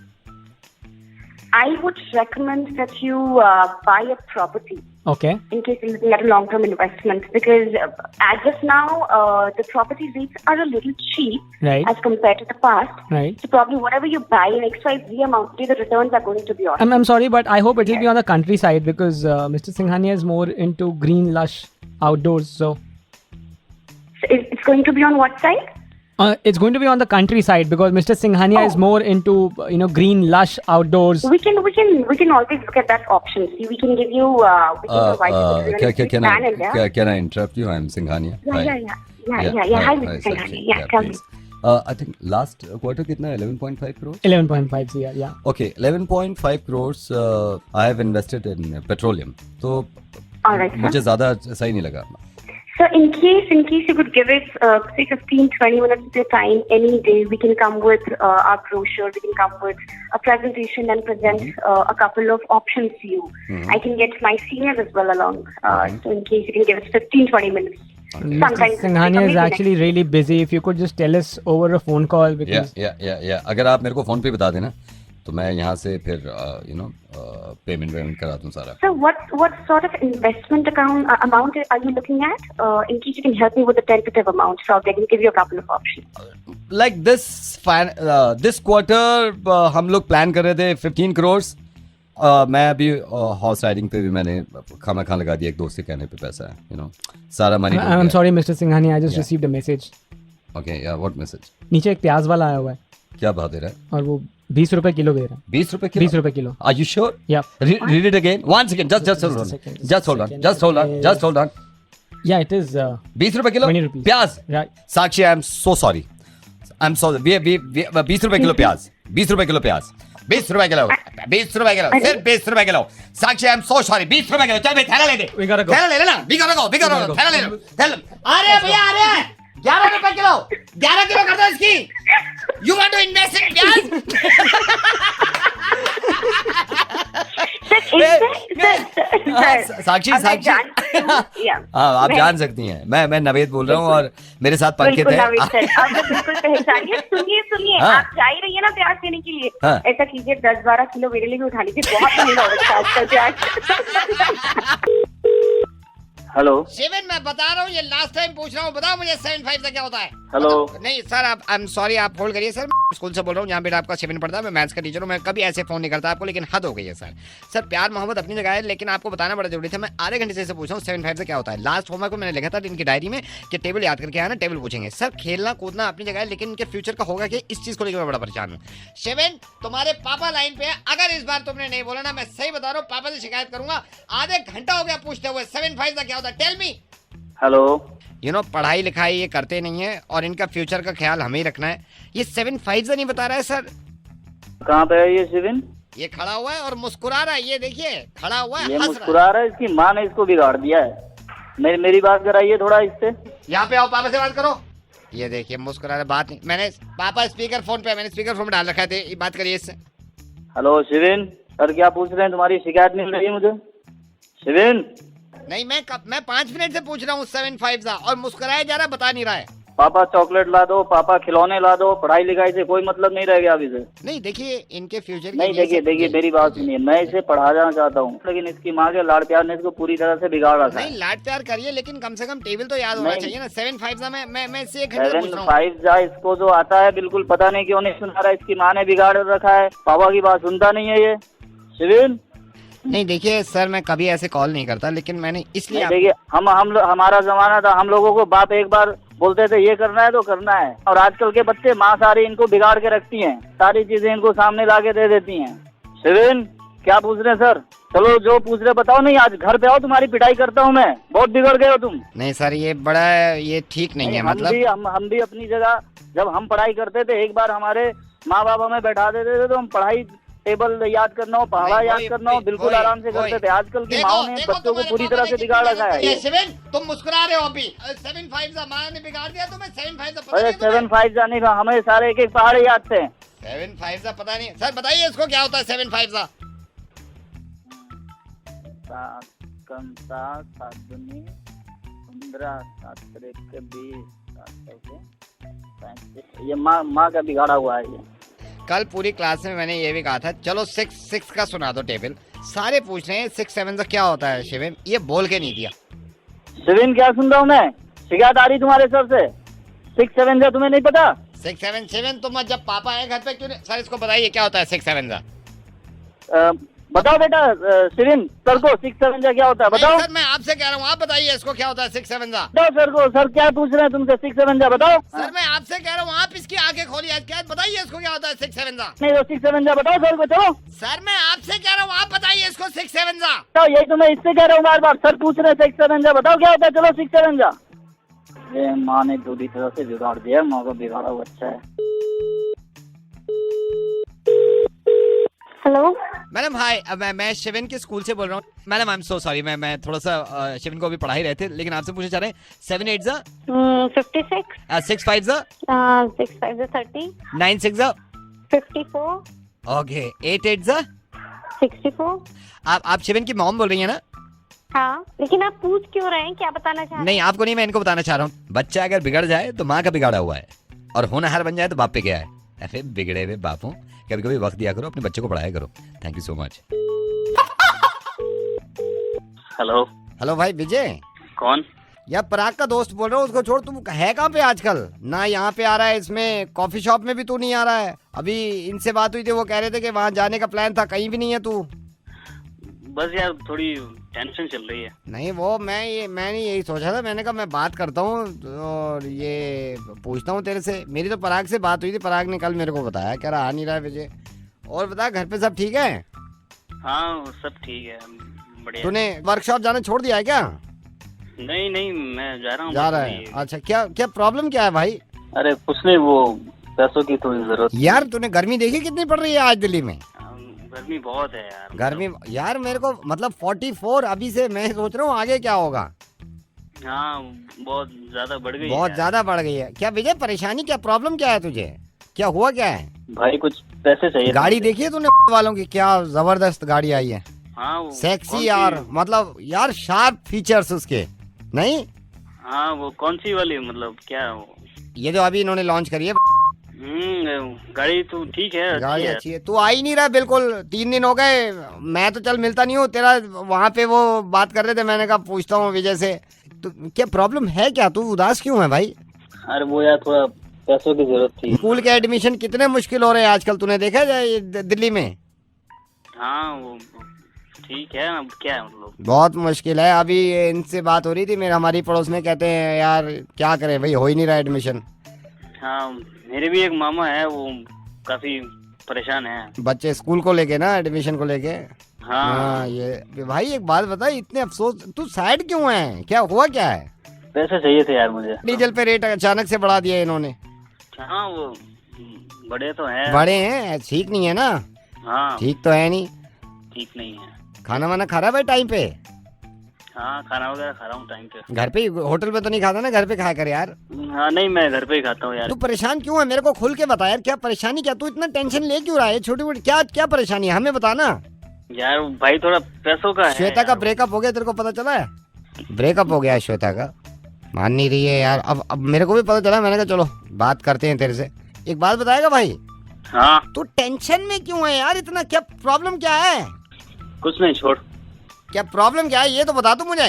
I would recommend that you buy a property Okay. in case you're looking at a long-term investment, because as of now, the property rates are a little cheap Right. as compared to the past. Right. So probably whatever you buy in XYZ amount, the returns are going to be awesome. I'm sorry, but I hope it will be on the countryside because Mr. Singhania is more into green, lush outdoors. So So it's going to be on what side? it's going to be on the countryside because Mr. Singhania is more into green, lush outdoors. We can always look at that option. See, we can give you we can provide you with real estate plan in there. Can I interrupt you? I'm Singhania. Yeah. Hi, Mr. Singhania. Yeah, tell me. I think last quarter कितना 11.5 crores? 11.5 CR, yeah. Okay, 11.5 crores I have invested in petroleum. तो All right, sir. मुझे ज़्यादा सही नहीं लगा. So in case you could give us say 15-20 minutes of your time any day, we can come with our brochure, we can come with a presentation and present a couple of options to you. I can get my seniors as well along. So in case you can give us 15-20 minutes. Mr. Singhania is actually really busy. If you could just tell us over a phone call because Yeah. अगर आप मेरे को phone पे बता देना तो मैं यहाँ से फिर पेमेंट करा दूँ सारा. So what sort of investment amount are you looking at? In case you can help me with the tentative amount, so I can give you a couple of options. Like this quarter हम लोग plan कर रहे थे 15 crores. मैं अभी horse riding पे भी मैंने खाना लगा दिया एक दोस्त के कहने पे पैसा है सारा money. I'm sorry Mr. Singhania, I just received a message. Okay, yeah, what message? नीचे एक प्याज वाला आया हुआ है. क्या भाव दे रहा है? और वो 20 रुपए किलो दे रहा है. 20 रुपए किलो? 20 रुपए kilo. Are you sure? Yeah. Read it again. One second. Just hold on. Yeah, it is 20 रुपए किलो? 20 rupees. प्याज? Right. Sakshi, I am so sorry. I'm sorry. 20 रुपए किलो प्याज. 20 रुपए किलो प्याज. 20 रुपए किलो. 20 रुपए किलो. सिर्फ 20 रुपए kilo. Sakshi, I am so sorry. 20 रुपए किलो. चल भाई थैला ले दे. We gotta go. थैला ले लेना. We gotta go. थैला ले लो. अरे भैया अरे 11 रुपए किलो. 11 किलो कर दो इसकी. You want to invest in प्याज? साक्षी आप जान सकती हैं मैं नवेद बोल रहा हूँ और मेरे साथ पंकित है. बिल्कुल पहचानिए. सुनिए आप जा ही रही है ना प्याज लेने के लिए. ऐसा कीजिए 10-12 किलो मेरे लिए भी उठा लीजिए. बहुत महंगा हो रहा है आजकल प्याज. हेलो शिवन, मैं बता रहा हूँ, ये लास्ट टाइम पूछ रहा हूँ, बताओ मुझे 7.5 से क्या होता है. हेलो नहीं सर, आप आई एम सॉरी, आप होल्ड करिए सर. स्कूल से बोल रहा हूँ, यहाँ बेटा आपका 7 पढ़ता है. मैं मैथ्स का टीचर हूँ. मैं कभी ऐसे फोन नहीं करता आपको, लेकिन हद हो गई है सर. सर प्यार मोहब्बत अपनी जगह है, लेकिन आपको बताना बड़ा जरूरी था. मैं आधे घंटे से पूछ रहा हूँ 7.5 से क्या होता है. लास्ट होमवर्क को मैंने लिखा था इनकी डायरी में कि टेबल याद करके आना, टेबल पूछेंगे. सर खेलना कूदना अपनी जगह है, लेकिन इनके फ्यूचर का होगा कि इस चीज को लेकर मैं बड़ा परेशान हूँ. शिवन, तुम्हारे पापा लाइन पे है. अगर इस बार तुमने नहीं बोला ना, मैं सही बता रहा हूँ, पापा से शिकायत करूंगा. आधे घंटा हो गया पूछते हुए 7.5 से क्या होता है. Tell me. हेलो पढ़ाई लिखाई ये करते नहीं है और इनका फ्यूचर का ख्याल हमें ही रखना है. ये 7.5 से नहीं बता रहा है सर. कहाँ पे है ये शिविन? ये खड़ा हुआ है और मुस्कुरा रहा है. ये देखिए खड़ा हुआ है, ये हंस मुस्कुरा रहा है. इसकी माँ ने इसको बिगाड़ दिया है. मेरी बात कराइए थोड़ा इससे. यहाँ पे आओ, पापा से बात करो. ये देखिए मुस्कुरा रहा है. बात नहीं. मैंने पापा स्पीकर फोन पे, मैंने स्पीकर फोन में डाल रखा है. बात करिए इससे. हेलो शिविन, सर क्या पूछ रहे हैं? तुम्हारी शिकायत मिल रही है मुझे. शिविन नहीं, मैं 5 मिनट से पूछ रहा हूँ 7.5 सा, और मुस्कुराया जा रहा, बता नहीं रहा है. पापा चॉकलेट ला दो, पापा खिलौने ला दो. पढ़ाई लिखाई से कोई मतलब नहीं रह गया अभी से. नहीं देखिए इनके फ्यूचर नहीं, देखिए मेरी बात सुनिए. मैं इसे पढ़ा जाना चाहता हूँ, लेकिन इसकी माँ के लाड़ प्यार ने इसको पूरी तरह से बिगाड़ रखा है. नहीं लाड प्यार करिए, लेकिन कम से कम टेबल तो याद होना चाहिए ना. 7.5 सा मैं इससे 1 घंटे पूछ रहा हूँ. 7.5 जा इसको जो आता है बिल्कुल पता नहीं क्यों नहीं सुना रहा. इसकी माँ ने बिगाड़ रखा है. पापा की बात सुनता नहीं है ये शिविन. नहीं देखिए सर, मैं कभी ऐसे कॉल नहीं करता, लेकिन मैंने इसलिए देखिए हमारा जमाना था, हम लोगों को बाप एक बार बोलते थे ये करना है तो करना है. और आजकल के बच्चे माँ सारी इनको बिगाड़ के रखती हैं. सारी चीजें इनको सामने ला के दे देती हैं. शिविन क्या पूछ रहे हैं सर? चलो जो पूछ रहे बताओ. नहीं आज घर पे आओ, तुम्हारी पिटाई करता हूँ मैं. बहुत बिगड़ गए हो तुम. नहीं सर, ये बड़ा ये ठीक नहीं है. मतलब हम भी अपनी जगह जब हम पढ़ाई करते थे, एक बार हमारे माँ बाप हमें बैठा देते थे तो हम पढ़ाई टेबल याद करना हो, पहाड़ा याद करना हो, बिल्कुल आराम से करते थे. आजकल की माओ ने बच्चों को पूरी तरह से बिगाड़ रखा है. शिविन तुम मुस्कुरा रहे हो अभी. 7.5 सा माँ ने बिगाड़ दिया तुम्हें. 7.5 सा अरे 7.5 जाने का हमें सारे एक पहाड़े याद थे. 7.5 सा पता नहीं. सर बताइए इसको क्या होता है 7.5 सा. 7 15 7 के 20 ये माँ का बिगाड़ा हुआ है ये। कल पूरी क्लास में मैंने ये भी कहा था, चलो 6 का सुना दो टेबल। सारे पूछ रहे हैं 6 7 का क्या होता है शिवेन, ये बोल के नहीं दिया। शिवेन क्या सुन रहा हूँ मैं, शिकायत आ रही तुम्हारे सर से। 6 7 तुम्हें नहीं पता? 6 7 7 तो मत, जब पापा आए घर पे क्यों नहीं? सर इसको बताइए क्या होता है 6 7 का। बताओ बेटा शिवेन सर को 6 7 क्या होता है, बताओ। सर मैं आपसे कह रहा हूँ, आप बताइए इसको क्या होता है 6 7 बताओ सर को। सर क्या पूछ रहे हैं तुमसे 6 7 बताओ। सर मैं आपसे कह रहा हूँ, आप इसकी आंखें खोलिए, क्या बताइए इसको क्या होता है 6 7 नहीं तो 6 7 बताओ सर को, चलो। सर मैं आपसे कह रहा हूँ, आप बताइए इसको 6 7 बताओ, यही तो मैं इससे कह रहा हूँ बार बार। सर पूछ रहे हैं 6 7 बताओ क्या होता है, चलो 6 7 ये माँ ने पूरी तरह से बिगाड़ दिया, माँ को बिगाड़ा हुआ अच्छा है। हेलो मैडम हाय, मैं शिवेन के स्कूल से बोल रहा हूँ। Madam I am so sorry, मैं थोड़ा सा शिवेन को अभी पढ़ा ही रहे थे, लेकिन आपसे पूछना चाह रहे हैं 7 8 56 6 5 6 5 30 9 6 54 ओके 8 8 64। आप शिवेन की मॉम बोल रही है ना? हाँ, लेकिन आप पूछ क्यों रहे हैं, क्या बताना चाह रहे हैं? नहीं आपको नहीं, मैं इनको बताना चाह रहा हूँ। बच्चा अगर बिगड़ जाए तो माँ का बिगाड़ा हुआ है, और होनहार बन जाए तो बाप पे गया है। ऐसे बिगड़े हुए बापों कभी कभी वक्त दिया करो, अपने बच्चे को पढ़ाया करो। Thank you so much. Hello hello भाई विजय। कौन? यार पराग का दोस्त बोल रहा हूँ, उसको छोड़। तुम है कहाँ पे आजकल? ना यहाँ पे आ रहा है, इसमें कॉफी शॉप में भी तू नहीं आ रहा है। अभी इनसे बात हुई थी, वो कह रहे थे कि वहाँ जाने का प्लान था, कहीं भी नहीं है तू। बस यार थोड़ी टेंशन चल रही है। नहीं वो मैंने यही सोचा था, मैंने कहा मैं बात करता हूँ और ये पूछता हूँ तेरे से। मेरी तो पराग से बात हुई थी, पराग ने कल मेरे को बताया, कह रहा आ नहीं रहा है विजय। और बता घर पे सब ठीक है? हाँ सब ठीक है, बढ़िया। तूने वर्कशॉप जाना छोड़ दिया है क्या? नहीं मैं जा रहा हूँ। जा रहा है, अच्छा। क्या प्रॉब्लम क्या है भाई? अरे कुछ नहीं, वो पैसों की थोड़ी जरूरत। यार तूने गर्मी देखी कितनी पड़ रही है आज दिल्ली में? गर्मी बहुत है यार। गर्मी यार मेरे को मतलब 44 अभी से, मैं सोच रहा हूँ आगे क्या होगा। हाँ बहुत ज्यादा बढ़ गई, बहुत ज्यादा बढ़ गई है। क्या विजय परेशानी, क्या प्रॉब्लम क्या है तुझे? क्या हुआ क्या है? भाई कुछ पैसे चाहिए। गाड़ी देखी है तूने वालों की? क्या जबरदस्त गाड़ी आई है। हाँ सेक्सी यार, मतलब यार शार्प फीचर्स उसके। नहीं हाँ वो कौन सी वाली, मतलब क्या वो? ये जो अभी इन्होंने लॉन्च करी है। गाड़ी तो ठीक है, गाड़ी अच्छी है। तू आ ही नहीं रहा बिल्कुल, 3 दिन हो गए। मैं तो चल मिलता नहीं हूँ तेरा, वहाँ पे वो बात कर रहे थे, मैंने कहा पूछता हूँ विजय से। तो क्या प्रॉब्लम है क्या? तू उदास क्यों है भाई? अरे वो यार थोड़ा पैसों की जरूरत थी। स्कूल के एडमिशन कितने मुश्किल हो रहे हैं आजकल, तूने देखा जाए दिल्ली में? हाँ वो ठीक है, अब क्या है मतलब बहुत मुश्किल है। अभी इनसे बात हो रही थी, मेरे हमारी पड़ोस में, कहते हैं यार क्या करें भाई, हो ही नहीं रहा एडमिशन। हाँ मेरे भी एक मामा है, वो काफी परेशान है बच्चे स्कूल को लेके ना, एडमिशन को लेके। हाँ ये भाई एक बात बता, इतने अफसोस, तू सैड क्यों है? क्या हुआ क्या है? पैसे चाहिए थे यार मुझे। डीजल पे रेट अचानक से बढ़ा दिया इन्होंने। हाँ वो बड़े तो हैं। बड़े हैं, ठीक नहीं है ना? हाँ ठीक तो है नहीं, ठीक नहीं है। खाना वाना खा रहा है भाई टाइम पे? हाँ खाना वगैरह खा रहा हूँ टाइम पे। घर पे? होटल पे तो नहीं खाता ना, घर पे खाया कर यार। हाँ नहीं मैं घर पे ही खाता हूँ यार। तू परेशान क्यों है? मेरे को खुल के बता यार, क्या परेशानी, क्या तू इतना टेंशन ले क्यों रहा है? छोटी मोटी क्या परेशानी है, हमें बताना यार। भाई थोड़ा पैसों का है। श्वेता का ब्रेकअप हो गया, तेरे को पता चला है? ब्रेकअप हो गया है श्वेता का, मान नहीं रही है यार। अब मेरे को भी पता चला, मैंने कहा चलो बात करते हैं तेरे से। एक बात बताएगा भाई? हाँ तू टेंशन में क्यों है यार इतना? क्या प्रॉब्लम क्या है? कुछ नहीं, छोड़। क्या प्रॉब्लम क्या है ये तो बता तू मुझे।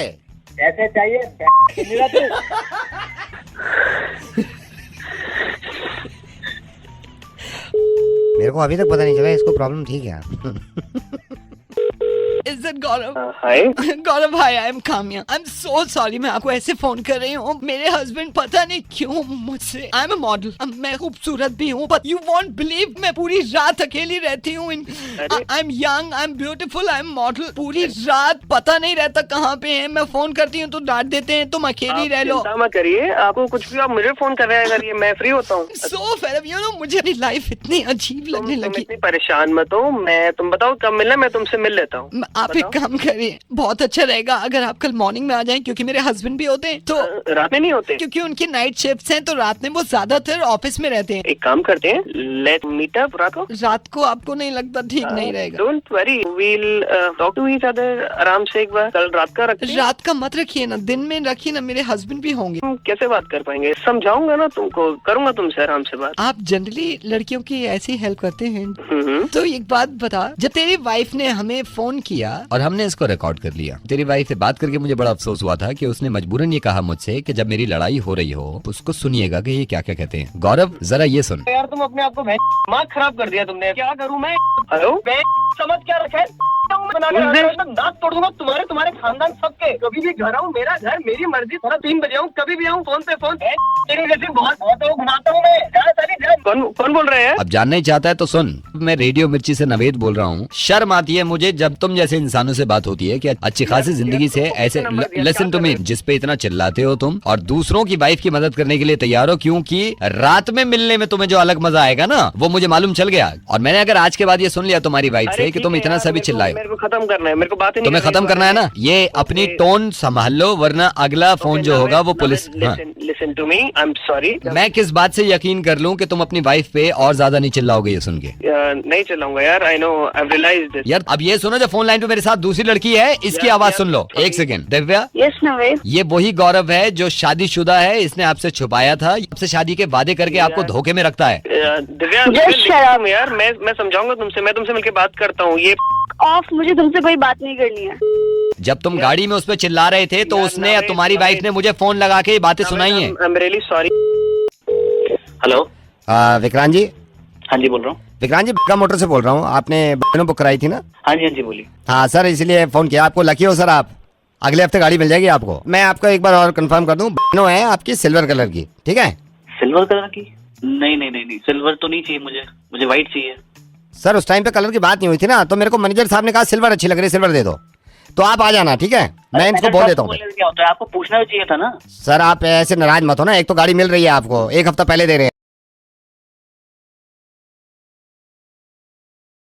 पैसे चाहिए मेरे को अभी तक पता नहीं चला इसको प्रॉब्लम, ठीक है। Is it Gaurav? हाय गौरव भाई, I am Kamya. I am so sorry, मैं आपको ऐसे फोन कर रही हूँ। मेरे हस्बैंड पता नहीं क्यों मुझसे, आई एम अ मॉडल, मैं खूबसूरत भी हूँ, बट यू वॉन्ट बिलीव, मैं पूरी रात अकेली रहती हूँ। I am young, I am beautiful, I am model. पूरी रात पता नहीं रहता कहाँ पे है। मैं फोन करती हूँ तो डांट देते हैं, तुम अकेली रह लो। चिंता मत करिए, आपको कुछ भी, आप मुझे फोन कर रहे हैं, अगर ये मैं फ्री होता हूँ। सो फेयर, यू नो, मुझे अपनी लाइफ इतनी अजीब लगने लगी। इतनी परेशान मत हो, तुम बताओ कब मिलना, मैं तुमसे मिल लेता हूँ। आप एक काम करिए, बहुत अच्छा रहेगा अगर आप कल मॉर्निंग में आ जाएं, क्योंकि मेरे हस्बैंड भी होते हैं तो रात में नहीं होते, क्योंकि उनकी नाइट शिफ्ट्स हैं तो रात में वो ज्यादातर ऑफिस में रहते हैं। एक काम करते हैं, लेट मीट अप रात को आपको नहीं लगता ठीक नहीं रहेगा? Don't worry, we'll talk to each other आराम से एक बार। कल रात का रखते हैं। रात का मत रखिए ना, दिन में रखिए ना, मेरे हस्बैंड भी होंगे। कैसे बात कर पाएंगे? समझाऊंगा ना तुमको, करूंगा तुमसे आराम से बात। आप जनरली लड़कियों की ऐसी हेल्प करते हैं। तो एक बात बता, जब तेरी वाइफ ने हमें फोन किया और हमने इसको रिकॉर्ड कर लिया, तेरी वाइफ से बात करके मुझे बड़ा अफसोस हुआ था कि उसने मजबूरन ये कहा मुझसे कि जब मेरी लड़ाई हो रही हो उसको सुनिएगा कि ये क्या क्या कहते हैं। गौरव जरा ये सुन। यार तुम अपने आप को दिमाग खराब कर दिया तुमने, क्या करूँ मैं? हेलो, समझ क्या रखा है? दांत तोड़ दूंगा तुम्हारे खानदान सबके। कभी भी घर आऊँ, मेरा घर, मेरी मर्जी, थोड़ा 3 बजे आऊँ, कभी भी आऊँ, फोन पे फोन। तेरी जैसे बहुत घुमाता हूँ मैं। कौन बोल रहे हैं? अब जानना ही चाहता है तो सुन, मैं रेडियो मिर्ची से नवेद बोल रहा हूँ। शर्म आती है मुझे जब तुम जैसे इंसानों से बात होती है कि अच्छी खासी जिंदगी से ऐसे लिसन टू मी, जिस पे इतना चिल्लाते हो तुम और दूसरों की वाइफ की मदद करने के लिए तैयार हो, क्योंकि रात में मिलने में तुम्हें जो अलग मजा आएगा ना वो मुझे मालूम चल गया। और मैंने अगर आज के बाद ये सुन लिया तुम्हारी वाइफ से कि तुम इतना सा भी चिल्लाए, मेरे को खत्म करना है, मेरे को बात तुम्हें खत्म करना है ना, ये अपनी टोन संभाल लो वरना अगला फोन जो होगा वो police. Listen to me, I am sorry. मैं किस बात से यकीन कर लूं कि तुम अपनी वाइफ पे और ज्यादा नहीं चिल्लाओगे ये सुन के? नहीं चिल्लाऊंगा यार, I know, I realized this. यार अब ये सुनो, जो फोन लाइन पे मेरे साथ दूसरी लड़की है इसकी आवाज सुन लो। एक सेकंड। दिव्या, यस नवेद, ये वही गौरव है जो शादीशुदा है, इसने आपसे छुपाया था, आपसे शादी के वादे करके आपको धोखे में रखता है। दिव्या यार, मैं समझाऊंगा तुमसे, मैं तुमसे मिलकर बात करता हूँ। ये ऑफ, मुझे तुमसे कोई बात नहीं करनी है। जब तुम गाड़ी में उस पर चिल्ला रहे थे तो उसने, तुम्हारी वाइफ ने मुझे फोन लगा के बातें सुनाई है। I am really sorry. Hello Vikrant ji. हाँ जी बोल रहा हूँ। विक्रांत जी, का मोटर से बोल रहा हूँ। आपने बुक कराई थी ना? हाँ जी बोलिए। हाँ सर, इसलिए फोन किया आपको। लकी हो सर आप, अगले हफ्ते गाड़ी मिल जाएगी आपको। मैं आपको एक बार और कंफर्म कर दूं, बनो है आपकी सिल्वर कलर की, ठीक है? सिल्वर कलर की? नहीं, सिल्वर तो नहीं चाहिए मुझे व्हाइट चाहिए। सर उस टाइम पे कलर की बात नहीं हुई थी ना, तो मेरे को मैनेजर साहब ने कहा सिल्वर अच्छी लग रही है, सिल्वर दे दो। तो आप आ जाना, ठीक है? मैं इनको बोल देता हूँ। क्या होता है, आपको पूछना चाहिए था ना। सर आप ऐसे नाराज मत हो ना, एक तो गाड़ी मिल रही है आपको, एक हफ्ता पहले दे रहे हैं।